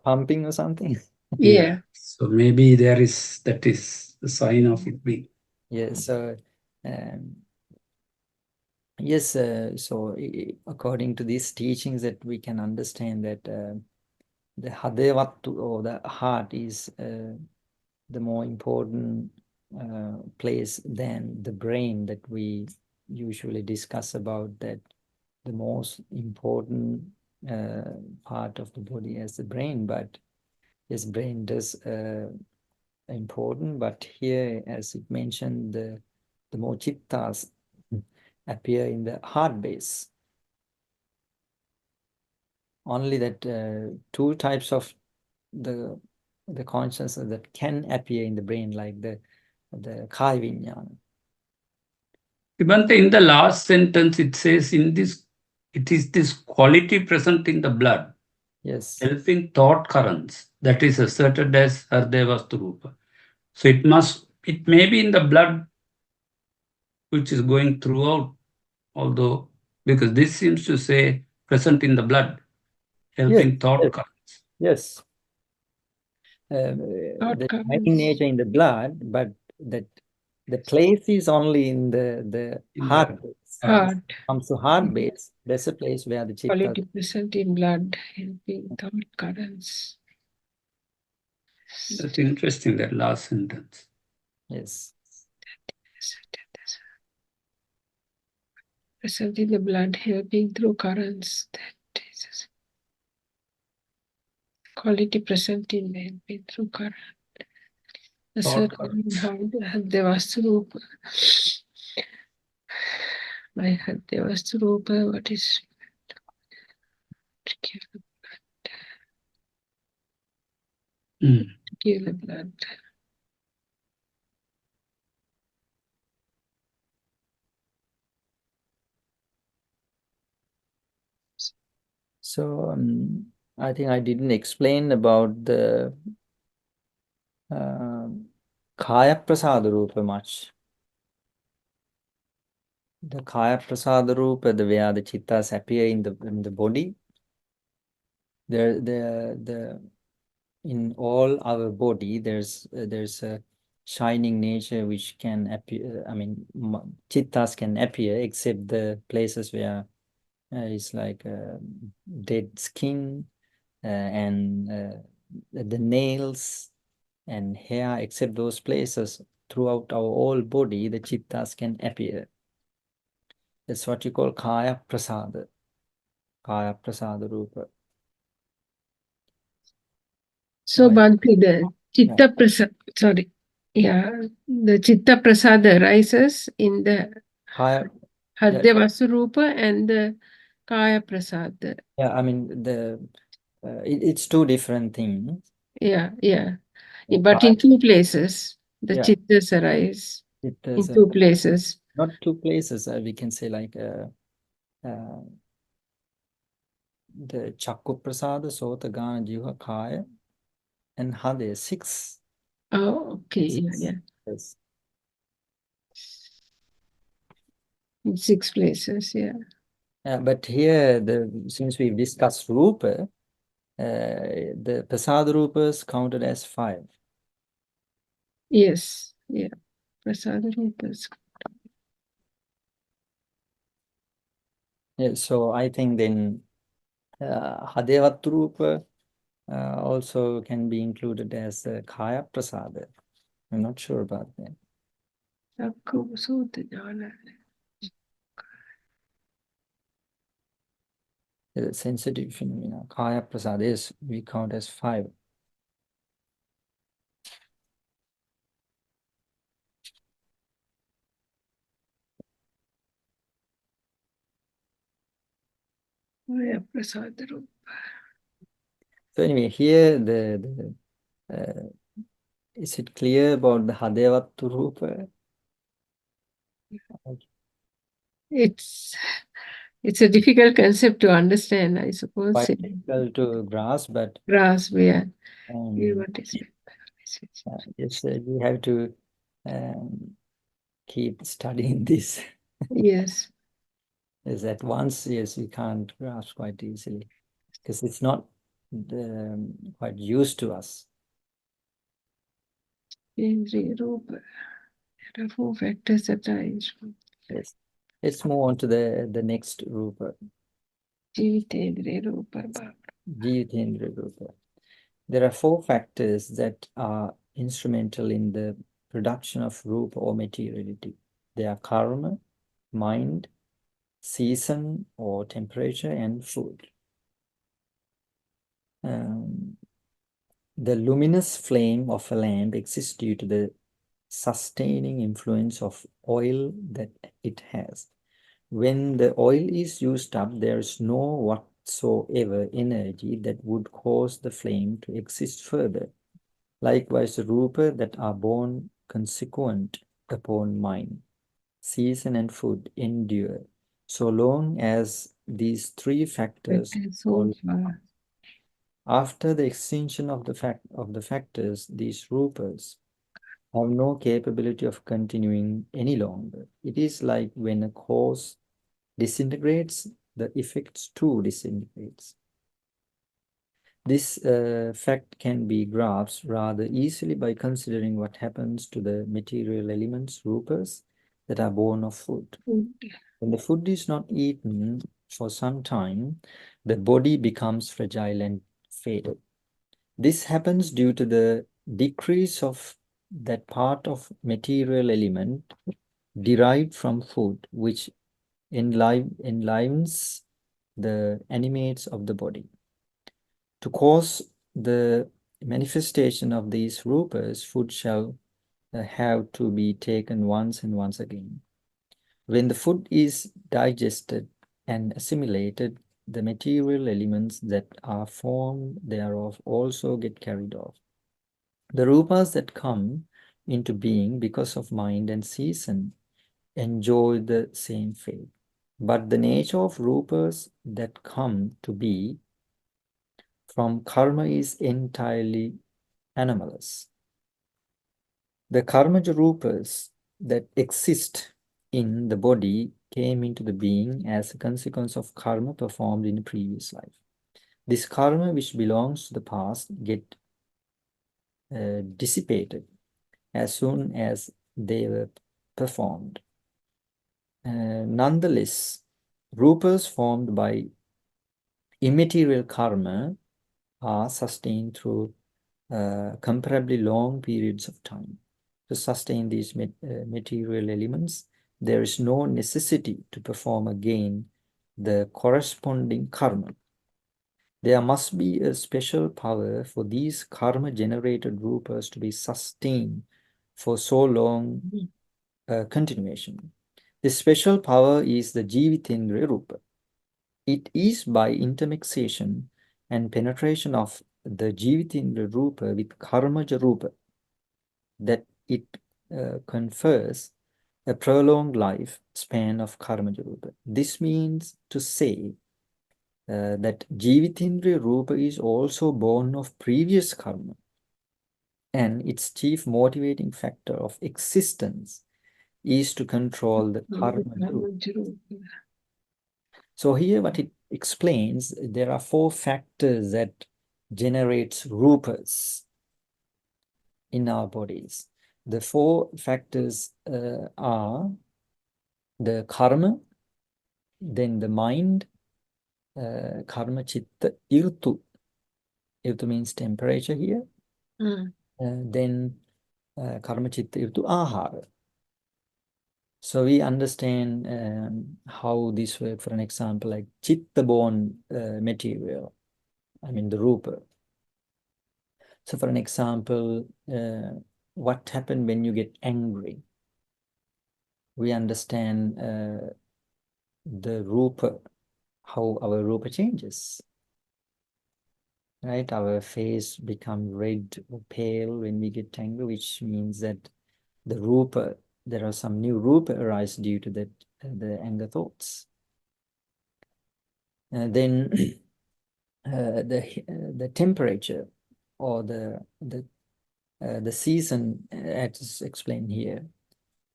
pumping or something. Yeah. So maybe that is the sign of it being. Yeah. So yes. So according to these teachings, that we can understand that the Hadevattu, or the heart, is the more important place than the brain that we usually discuss about, that the most important part of the body as the brain. But yes, brain does important, but here, as it mentioned, the more chittas appear in the heart base. Only that 2 types of the consciousness that can appear in the brain, like the the Kaya Vinyana. Bhante, in the last sentence, it says it is this quality present in the blood, Yes. helping thought currents, that is asserted as Hridayavatrupa. So it may be in the blood which is going throughout, although, because this seems to say present in the blood, helping thought currents. Yes. The Outcomes. divine nature in the blood, but that the place is only in the In heart the base. Heart. Comes to heart base, that's a place where the chitta. Quality present in blood, helping thought currents. That's interesting, that last sentence. Yes. Present in the blood, helping through currents. That is quality present in helping through current. A certain Hridayavatrupa. My Hridayavatrupa, what is to give the blood? To give the blood. So I think I didn't explain about the Kaya Prasada Rupa much. The Kaya Prasada Rupa, the where the chittas appear in the body. In all our body, there's a shining nature which can appear. I mean, chittas can appear, except the places where it's like dead skin and the nails and hair. Except those places, throughout our whole body, the chittas can appear. That's what you call Kaya Prasada. Kaya Prasada Rupa. So, Right. Bhante, the Chitta Prasada, the Chitta Prasada arises in the Kaya, Hridayavatrupa and the Kaya Prasada. yeah, I mean it's two different things. Yeah. But Kaya, in two places, the yeah. Chittas arise in two places. Not two places. We can say like the Chakku Prasada, Sota, Gana, Jiva, Kaya, and Hade, 6. Oh, okay. Yeah. Yes. In 6 places, yeah. But here, since we've discussed Rupa, the Prasada Rupas counted as 5. Yes, yeah. Prasada Rupas. Yeah, so I think then Hridayavatrupa also can be included as Kaya Prasada. I'm not sure about that. The sensitive phenomena, Kaya Prasada is, we count as 5. Prasada Rupa. So anyway, here is it clear about the Hridayavatrupa? It's a difficult concept to understand, I suppose. Quite difficult to grasp, but Grasp, yeah. what is it? Yes, we have to keep studying this. Yes. Is at once, yes, we can't grasp quite easily because it's not quite used to us. Rupa. There are 4 factors that arise. Yes. Let's move on to the next Rupa. Jivitendriya Rupa. Jivitendriya Rupa. There are 4 factors that are instrumental in the production of Rupa or materiality. They are karma, mind, season or temperature, and food. The luminous flame of a lamp exists due to the sustaining influence of oil that it has. When the oil is used up, there is no whatsoever energy that would cause the flame to exist further. Likewise, the rupa that are born consequent upon mind, season and food endure, so long as these three factors so far. After the extinction of the factors, these rupas have no capability of continuing any longer. It is like when a cause disintegrates, the effects too disintegrates. This fact can be grasped rather easily by considering what happens to the material elements, rupas, that are born of food. When the food is not eaten for some time, the body becomes fragile and faded. This happens due to the decrease of that part of material element derived from food, which enlivens the animates of the body. To cause the manifestation of these rupas, food shall have to be taken once and once again. When the food is digested and assimilated, the material elements that are formed thereof also get carried off. The rupas that come into being because of mind and season enjoy the same fate. But the nature of rupas that come to be from karma is entirely anomalous. The karmaja rupas that exist in the body came into the being as a consequence of karma performed in a previous life. This karma which belongs to the past get dissipated as soon as they were performed. Nonetheless, rupas formed by immaterial karma are sustained through comparably long periods of time. To sustain these material elements, there is no necessity to perform again the corresponding karma. There must be a special power for these karma-generated rupas to be sustained for so long continuation. This special power is the Jivitindriya Rupa. It is by intermixation and penetration of the Jivitindriya Rupa with Karmaja Rupa that it confers a prolonged life span of Karmaja Rupa. This means to say that Jivitindriya Rupa is also born of previous karma, and its chief motivating factor of existence is to control the Karmaja Rupa. So here what it explains, there are 4 factors that generates rupas in our bodies. The 4 factors are the karma, then the mind, karma chitta irtu. Irtu means temperature here. Then karma chitta irtu ahara. So we understand how this works. For an example, like chitta-born material, I mean the rupa. So for an example, what happened when you get angry? We understand the rupa, how our rupa changes. Right? Our face becomes red or pale when we get angry, which means that the rupa, there are some new rupa arise due to that the anger thoughts. Then the temperature or the season, as explained here,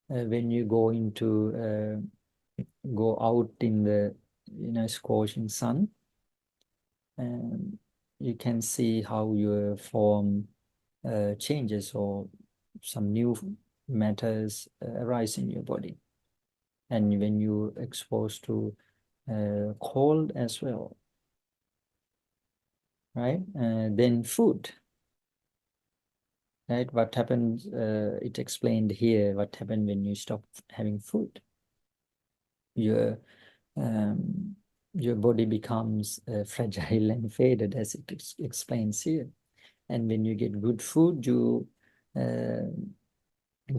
when you go into go out in the scorching sun, you can see how your form changes or some new matters arise in your body. And when you exposed to cold as well, right? Then food, right? What happens, it explained here, what happened when you stop having food. Your body becomes fragile and faded, as it explains here. And when you get good food, you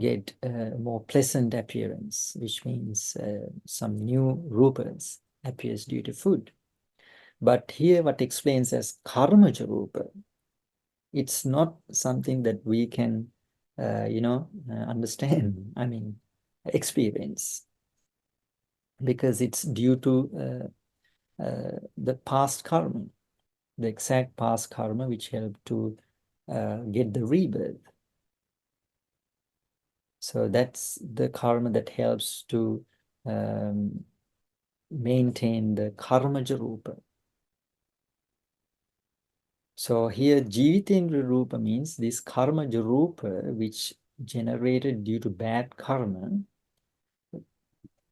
get a more pleasant appearance, which means some new rupas appears due to food. But here what explains as karmaja rupa, it's not something that we can understand, I mean, experience, because it's due to the past karma, the exact past karma, which helped to get the rebirth. So that's the karma that helps to maintain the karmaja rupa. So here Jivitendra Rupa means this karmaja rupa, which generated due to bad karma.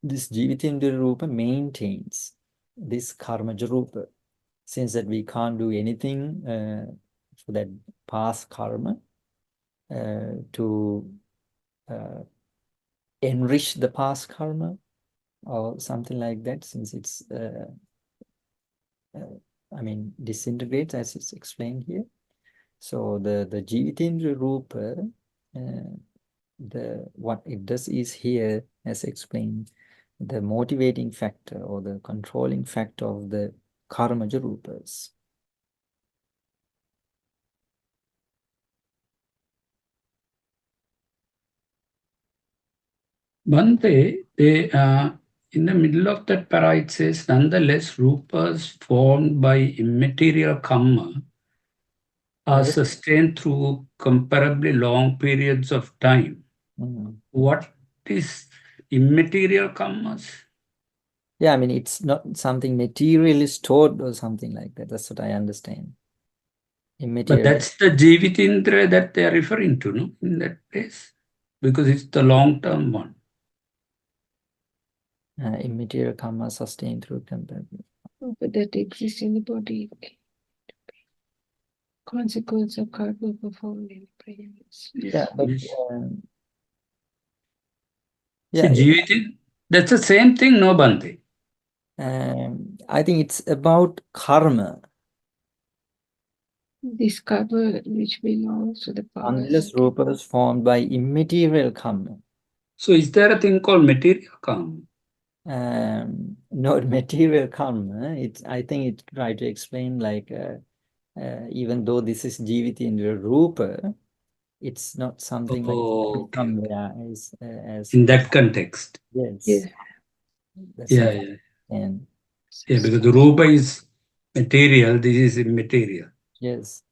This Jivitendra Rupa maintains this karmaja rupa, since that we can't do anything for that past karma to enrich the past karma or something like that, since it's I mean, disintegrates as it's explained here. So the Jivitendra Rupa, what it does is here, as explained, the motivating factor or the controlling factor of the karmaja rupas. Bhante, in the middle of that para it says, nonetheless, rupas formed by immaterial karma are Yes. sustained through comparably long periods of time. Mm. What is immaterial karmas? Yeah, I mean, it's not something materially stored or something like that. That's what I understand. But Immaterial. that's the Jivitindra that they are referring to, no? In that place, because it's the long-term one. Immaterial karma sustained through comparable. But that exists in the body. Consequence of karma performed in previous. Yeah, but See, Jivitindra, that's the same thing, no, Bhante? I think it's about karma. This karma which belongs to the past. Unless rupas formed by immaterial karma. So is there a thing called material karma? No, material karma. I think it try to explain like even though this is Jivitindra Rupa, it's not something like somewhere as in that context. Yes. Yeah. That's Yeah, what yeah. And Yeah, because the rupa is material, this is immaterial. yes.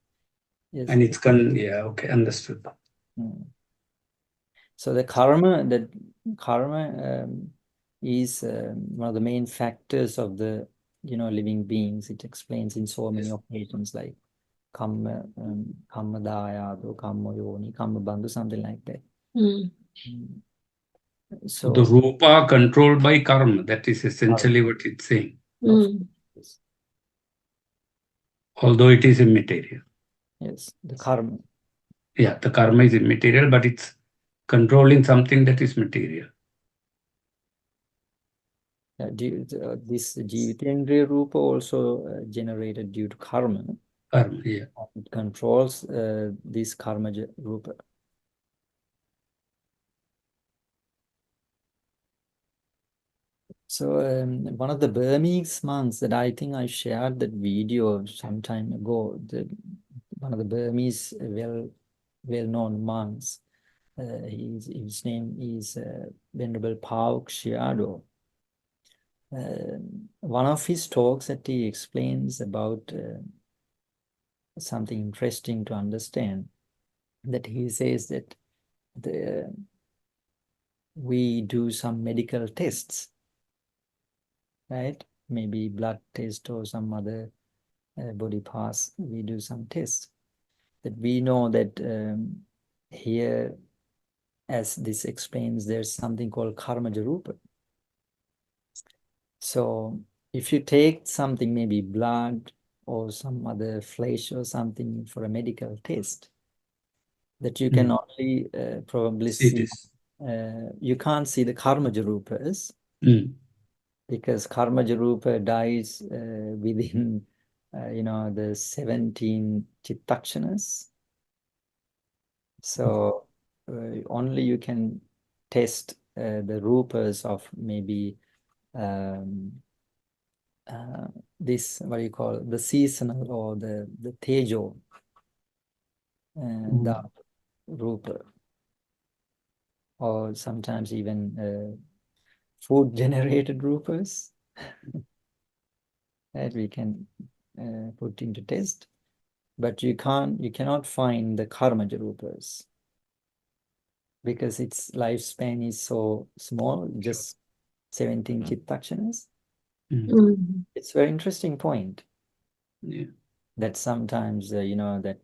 Yes. And it's okay, understood. So the karma is one of the main factors of the living beings. It explains in so many occasions like kamma dayado, kamma yoni, kamma bandhu, something like that. So the rupa controlled by karma, that is essentially what it's saying. Although it is immaterial. Yes, the karma. Yeah, the karma is immaterial, but it's controlling something that is material. This Jivitendriya Rupa also generated due to karma. Karma, yeah. It controls this karma Rupa. So one of the Burmese monks that I think I shared that video some time ago, one of the Burmese well-known monks, his name is Venerable Ullinduwawe. One of his talks that he explains about something interesting to understand, that he says that we do some medical tests, right? Maybe blood test or some other body parts, we do some tests. That we know that here, as this explains, there's something called karmaja rupa. So if you take something, maybe blood or some other flesh or something for a medical test, that you can only probably see, you can't see the karmaja rupas, because karmaja rupa dies within the 17 chittakshanas. So only you can test the rupas of maybe this, what do you call it, the seasonal or the tejo, the rupa. or sometimes even food generated rupas that we can put into test, but you cannot find the karmaja rupas because its lifespan is so small, just 17 chittakshanas. It's a very interesting point. Yeah. That sometimes that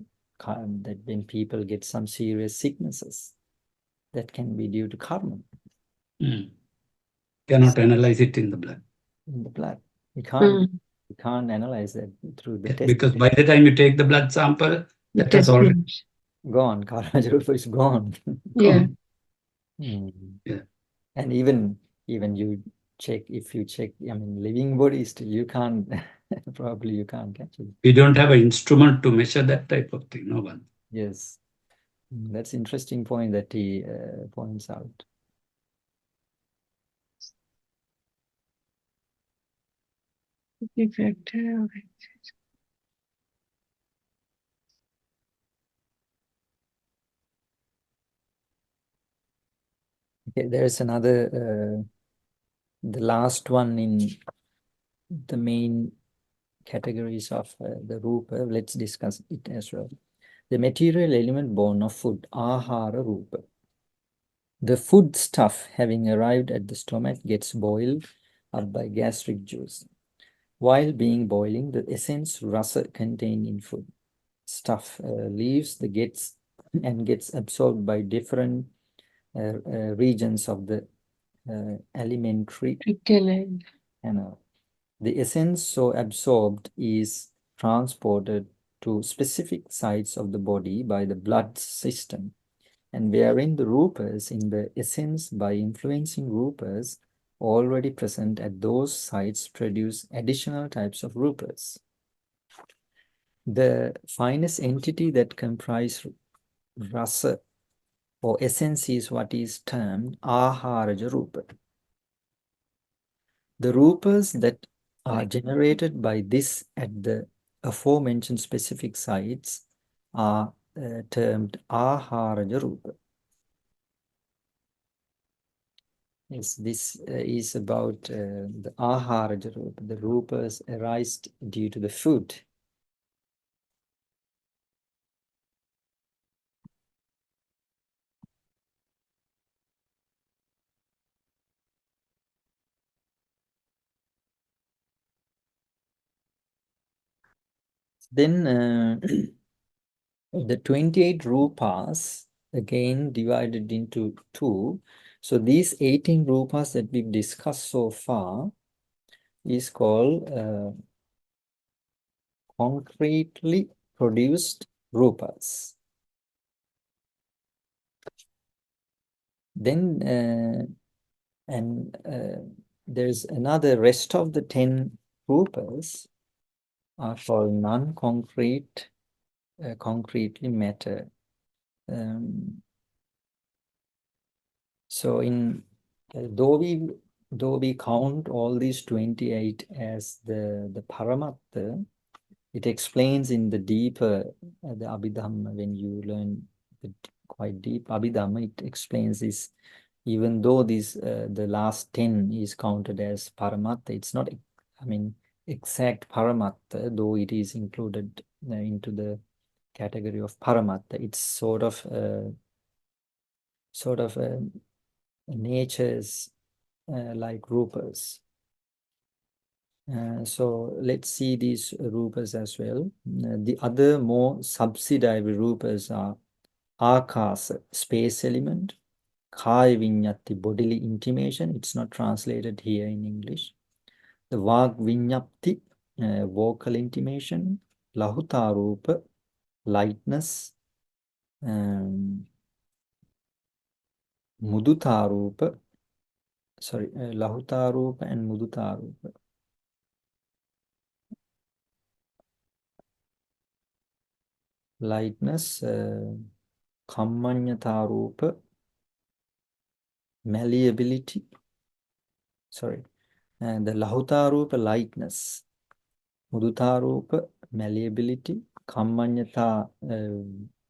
when people get some serious sicknesses, that can be due to karma. Cannot analyze it in the blood. In the blood, you can't analyze that through the test. Because by the time you take the blood sample, that has already gone. Karmaja rupa is gone. Yeah. Yeah. And even you check, if you check, I mean, living body, still you can't probably you can't catch it. We don't have an instrument to measure that type of thing. No one. Yes, that's interesting point that he points out. Okay, there's another, the last one in the main categories of the rupa. Let's discuss it as well. The material element born of food, ahara rupa. The food stuff having arrived at the stomach gets boiled up by gastric juice. While being boiling, the essence rasa contained in food stuff leaves the gets absorbed by different regions of the alimentary canal. The essence so absorbed is transported to specific sites of the body by the blood system, and wherein the rupas in the essence, by influencing rupas already present at those sites, produce additional types of rupas. The finest entity that comprise rasa or essence is what is termed aharaja rupa. The rupas that are generated by this at the aforementioned specific sites are termed aharaja rupa. Yes, this is about the aharaja rupa. The rupas arise due to the food. Then the 28 rupas again divided into two. So these 18 rupas that we've discussed so far is called concretely produced rupas. Then there's another rest of the 10 rupas are called non-concrete, concretely matter. So in though we count all these 28 as the paramatta, it explains in the deeper the Abhidhamma, when you learn the quite deep Abhidhamma, it explains this. Even though this the last 10 is counted as paramatta, it's not, I mean, exact paramatta, though it is included into the category of paramatta. It's sort of natures like rupas. So let's see these rupas as well. The other more subsidiary rupas are akasa, space element, kaya vinyati, bodily intimation. It's not translated here in English. The vag vinyapti, vocal intimation, lahuta rupa, lightness, mudutarupa, sorry, lahutarupa and mudutarupa. Lightness, kammanyatarupa, malleability, sorry, and the lahutarupa, lightness, mudutarupa, malleability, kammanyata,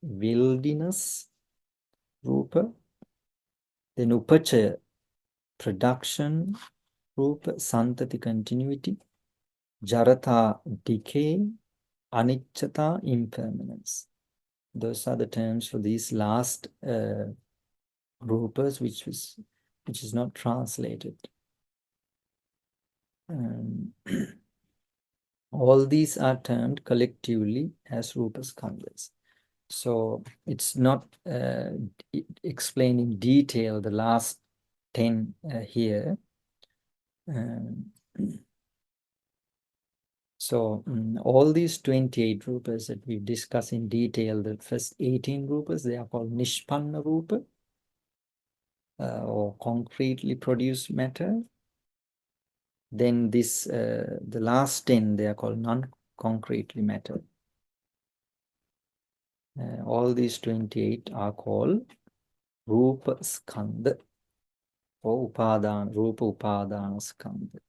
wildiness, rupa. Then upachaya, production, rupa, santati, continuity, jarata, decay, anicchata, impermanence. Those are the terms for these last rupas, which is not translated. All these are termed collectively as rupakkhandhas. So it's not explained in detail the last 10 here. So all these 28 rupas that we discuss in detail, the first 18 rupas, they are called nishpanna rupa, or concretely produced matter. Then this, the last 10, they are called non-concretely matter. All these 28 are called rūpakkhandha or upadana, rupa upadana skandha.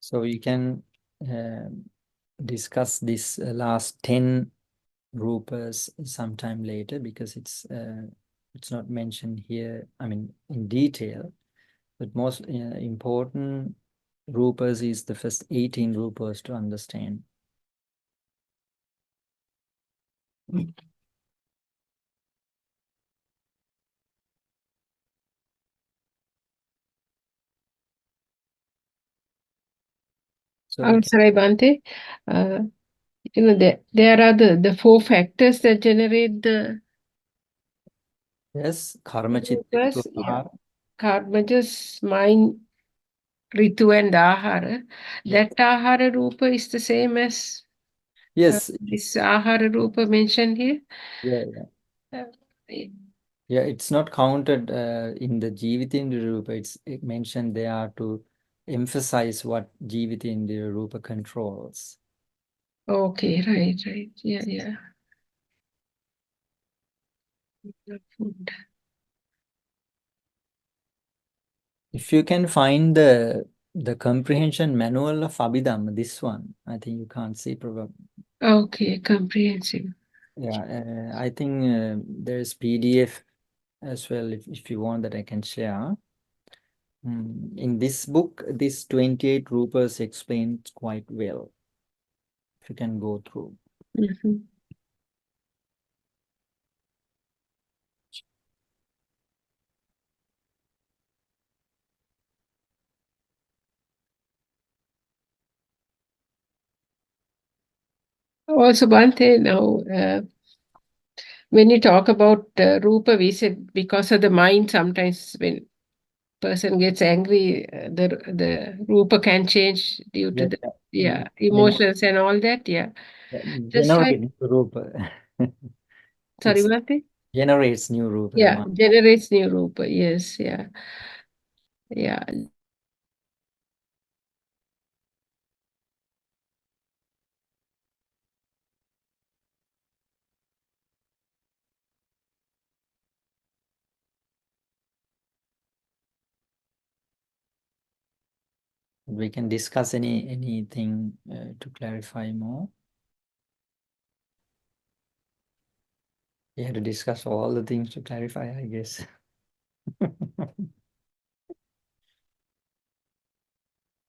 So we can discuss this last 10 rupas sometime later, because it's not mentioned here, I mean, in detail. But most important rupas is the first 18 rupas to understand. So Sorry, Bhante. There are the 4 factors that generate the yes, karma, chitta, rupas. ahara. Karma, just mind, ritu and ahara. That ahara rupa is the same as Yes. this ahara rupa mentioned here. Yeah. Yeah, it's not counted in the Jivitindriya Rupa. It's mentioned there to emphasize what Jivitindriya Rupa controls. Okay, right. Yeah. Food. If you can find the comprehension manual of Abhidhamma, this one, I think you can't see probably. Okay, comprehensive. Yeah, I think there's PDF as well, if you want, that I can share. In this book, this 28 rupas explained quite well. If you can go through. Also, Bhante, now, when you talk about rupa, we said because of the mind, sometimes when person gets angry, the rupa can change due to the emotions and all that. Just like, Rupa. sorry, Bhante? Generates new rupa. Generates new rupa. Yes, yeah. We can discuss anything to clarify more. We had to discuss all the things to clarify, I guess.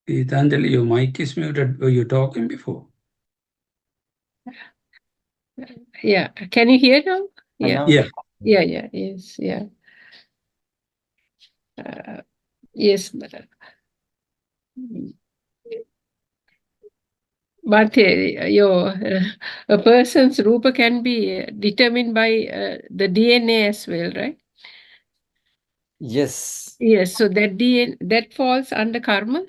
Gitanjali, your mic is muted. Were you talking before? Yeah. Can you hear now? Yeah. Yes. Yes. But a person's rupa can be determined by the DNA as well, right? Yes. Yes. So that DNA that falls under karma.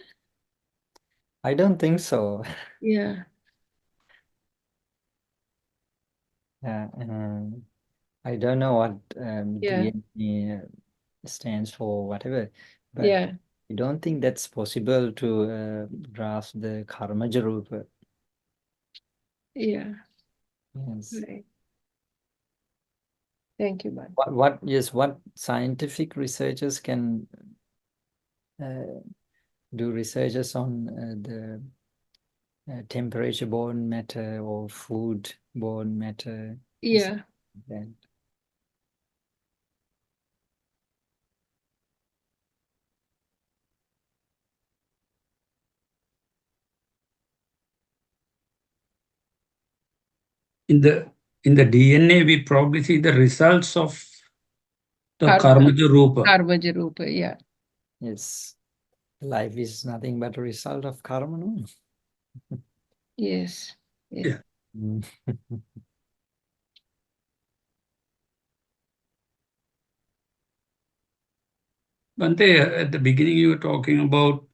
I don't think so. Yeah. I don't know what DNA stands for, whatever. But I don't think that's possible to grasp the karmaja rupa. Yeah. Yes. Right. Thank you, Bhante. What scientific researchers can do researches on the temperature-borne matter or food-borne matter. Yeah. That. In the DNA, we probably see the results of the karmaja rupa. Karmaja rupa, yeah. Yes. Life is nothing but a result of karma, no? Yes. Yeah. Bhante, at the beginning you were talking about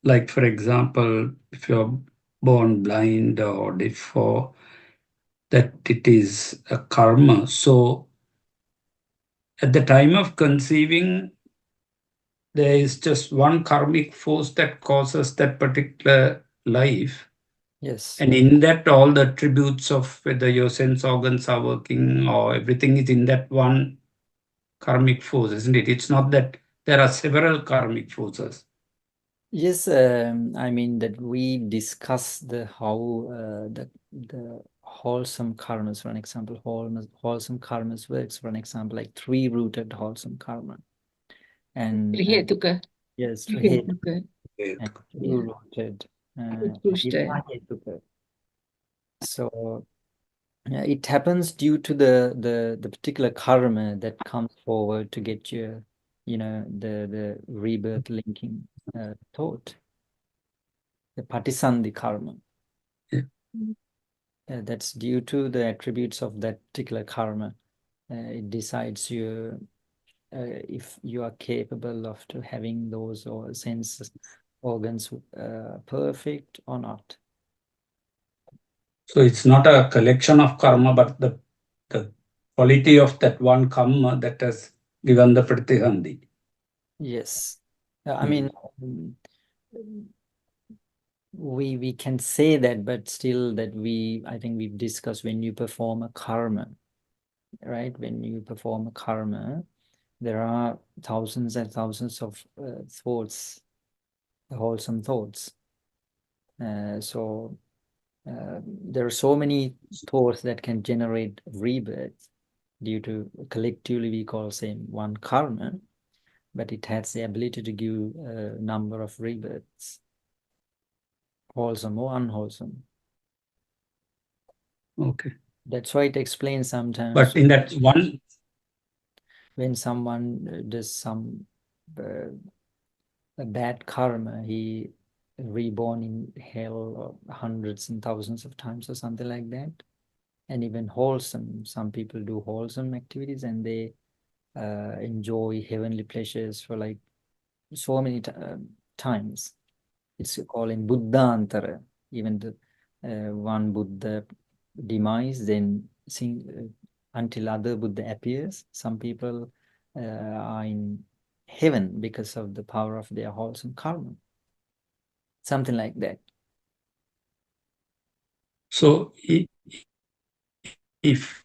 like for example, if you're born blind or deaf, or that it is a karma. So at the time of conceiving, there is just one karmic force that causes that particular life. Yes. And in that, all the attributes of whether your sense organs are working or everything is in that one karmic force, isn't it? It's not that there are several karmic forces. Yes, I mean that we discuss how the wholesome karmas, for an example, wholesome karmas works, for an example, like three-rooted wholesome karma. And Trihetuka. yes, Trihetuka. and two-rooted Utkrishta. vipahetuka. So it happens due to the particular karma that comes forward to get your, the rebirth linking thought, the patisandhi karma. Yeah. That's due to the attributes of that particular karma. It decides you if you are capable of having those or sense organs perfect or not. So it's not a collection of karma, but the quality of that one karma that has given the pratihandi. Yes. I mean, we can say that, but still that I think we've discussed when you perform a karma, right? When you perform a karma, there are thousands and thousands of thoughts, wholesome thoughts. So there are so many thoughts that can generate rebirth due to collectively we call same one karma, but it has the ability to give a number of rebirths, wholesome or unwholesome. Okay. That's why it explains sometimes. But in that one, when someone does some bad karma, he reborn in hell hundreds and thousands of times or something like that. And even wholesome, some people do wholesome activities and they enjoy heavenly pleasures for like so many times. It's called in Buddhantara. Even the one Buddha demise, then until other Buddha appears, some people are in heaven because of the power of their wholesome karma. Something like that. so if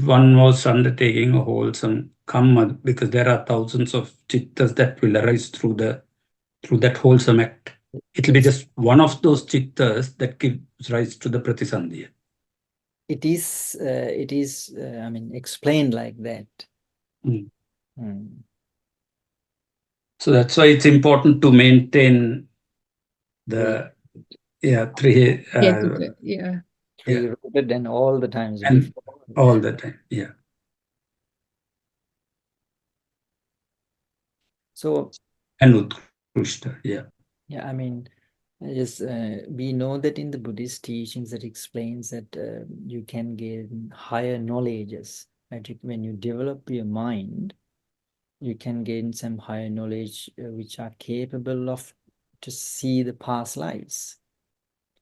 one was undertaking a wholesome karma, because there are thousands of chittas that will arise through that wholesome act, it will be just one of those chittas that gives rise to the pratisandhi. It is, I mean, explained like that. So that's why it's important to maintain the three rooted and all the times and before. all the time. Yeah. So and Utkrishta, yeah. Yeah, I mean, yes, we know that in the Buddhist teachings that explains that you can gain higher knowledges. Right? When you develop your mind, you can gain some higher knowledge which are capable of to see the past lives.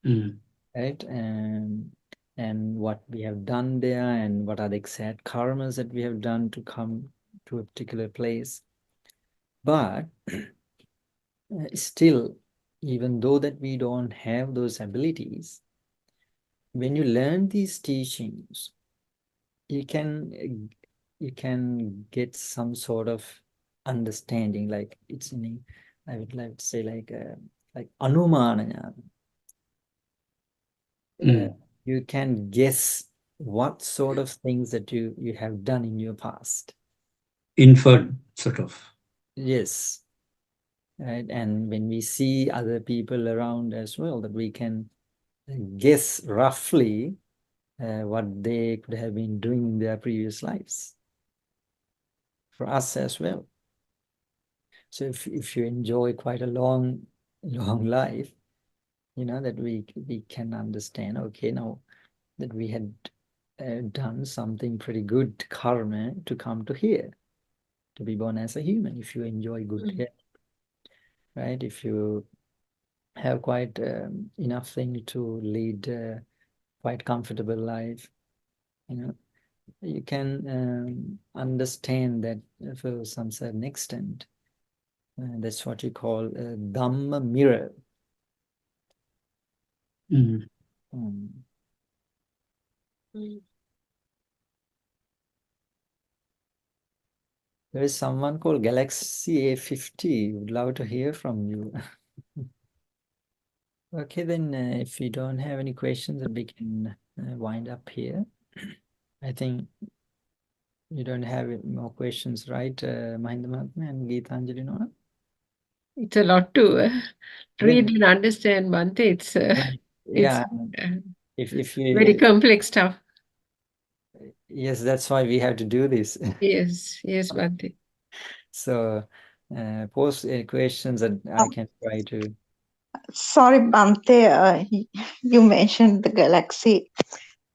Right? And what we have done there and what are the exact karmas that we have done to come to a particular place. But still, even though that we don't have those abilities, when you learn these teachings, you can get some sort of understanding, like it's in, I would like to say, like anumana jnana. You can guess what sort of things that you have done in your past. Inferred, sort of. Yes. Right. And when we see other people around as well, that we can guess roughly what they could have been doing in their previous lives. For us as well. So if you enjoy quite a long life, you know, that we can understand, okay, now that we had done something pretty good karma to come to here, to be born as a human. If you enjoy good health, right? If you have quite enough thing to lead quite comfortable life, you know, you can understand that for some certain extent. That's what you call a Dhamma mirror. Mm. There is someone called Galaxy A50. Would love to hear from you. Okay, then if you don't have any questions, then we can wind up here. I think you don't have more questions, right, Mahinda Mahatma and Geethanjali Nona? It's a lot to read and understand, Bhante. It's yeah. it's If you very complex stuff. Yes, that's why we have to do this. Yes, Bhante. So post questions that I can try to. Sorry, Bhante, you mentioned the Galaxy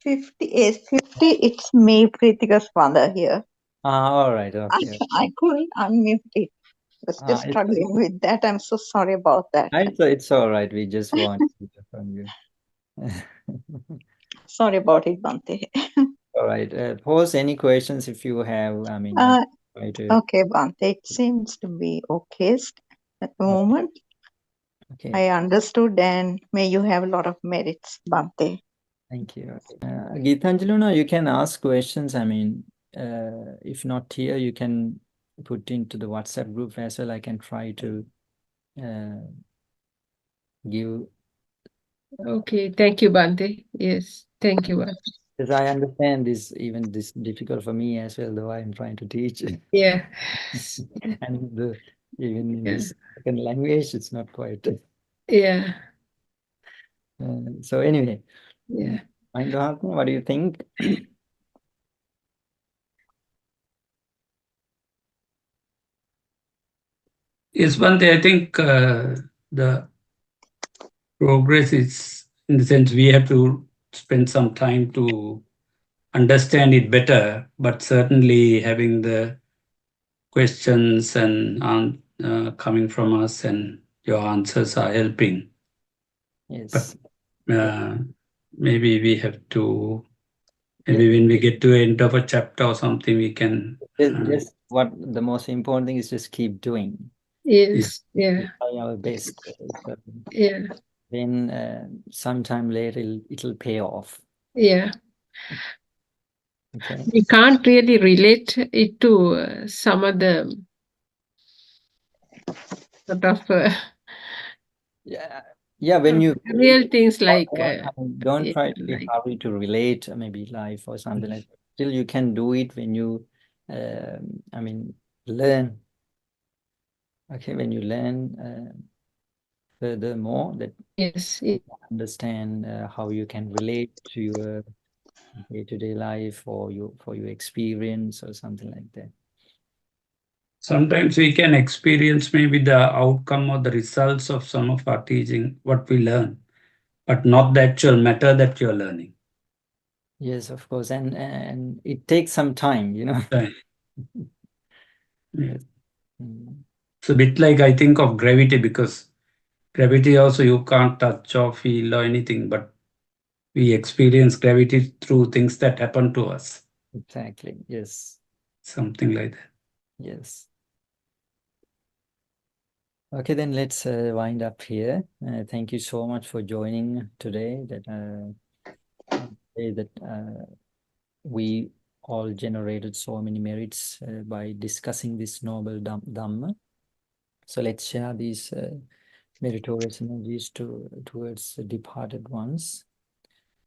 50 S50. It's me, Preetika's mother here. All right. Okay. I couldn't unmute it. I was just struggling with that. I'm so sorry about that. It's all right. We just want to hear from you. Sorry about it, Bhante. All right. Pose any questions if you have. I mean, try to. Okay, Bhante. It seems to be okay at the moment. Okay. I understood, and may you have a lot of merits, Bhante. Thank you. Geethanjali, you can ask questions. I mean, if not here, you can put into the WhatsApp group as well. I can try to give. Okay, thank you, Bhante. Yes, thank you, Bhante. Because I understand this difficult for me as well, though I'm trying to teach. Yeah. And even in this second language, it's not quite. Yeah. So anyway, yeah. What do you think? Yes, Bhante, I think the progress is, in the sense, we have to spend some time to understand it better, but certainly having the questions and coming from us and your answers are helping. Yes. But maybe we have to, maybe when we get to the end of a chapter or something, we can. Just what the most important thing is, just keep doing. Yes. Yeah. Try our best. Yeah. Then sometime later it'll pay off. Yeah. Okay. We can't really relate it to some of the sort of yeah, when you real things like don't try to be hurry to relate maybe life or something like that. Still you can do it when you I mean learn. Okay, when you learn furthermore that you understand how you can relate to your day-to-day life or for your experience or something like that. Sometimes we can experience maybe the outcome or the results of some of our teaching, what we learn, but not the actual matter that you're learning. Yes, of course, and it takes some time, you know. Right. Yes. It's a bit like I think of gravity, because gravity also you can't touch or feel or anything, but we experience gravity through things that happen to us. Exactly. Yes. Something like that. Yes. Okay, then let's wind up here. Thank you so much for joining today. We all generated so many merits by discussing this noble Dhamma. So let's share these meritorious energies towards the departed ones.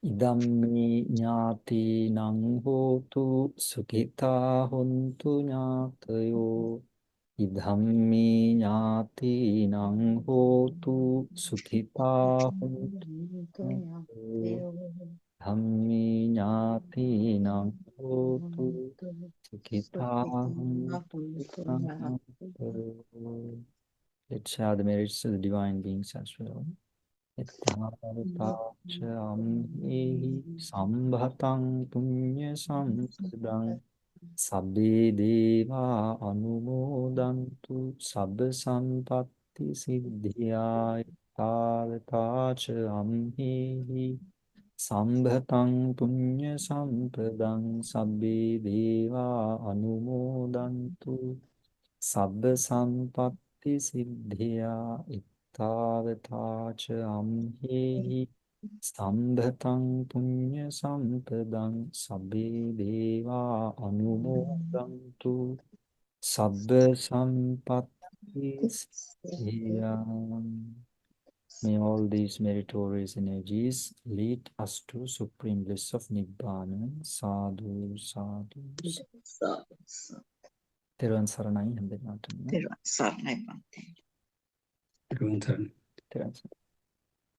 Idammi ñāti nang hotu sukhita hontu ñātayo. Idammi ñāti nang hotu sukhita hontu ñātayo. Idammi ñāti nang hotu sukhita hontu ñātayo. Let's share the merits of the divine beings as well. Amhi sambhatang punya sampadang sabbe deva anumodantu sabba sampatti siddhya tavatacha amhi sambhatang punya sampadang sabbe deva anumodantu sabba sampatti siddhya tavatacha amhi sambhatang punya sampadang sabbe deva anumodantu sabba sampatti siddhya. May all these meritorious energies lead us to supreme bliss of Nibbana. Sadhu, sadhu. Theruvan saranai hambenatana. Theruvan saranai Bhante. Everyone turn. Theruvan saranai.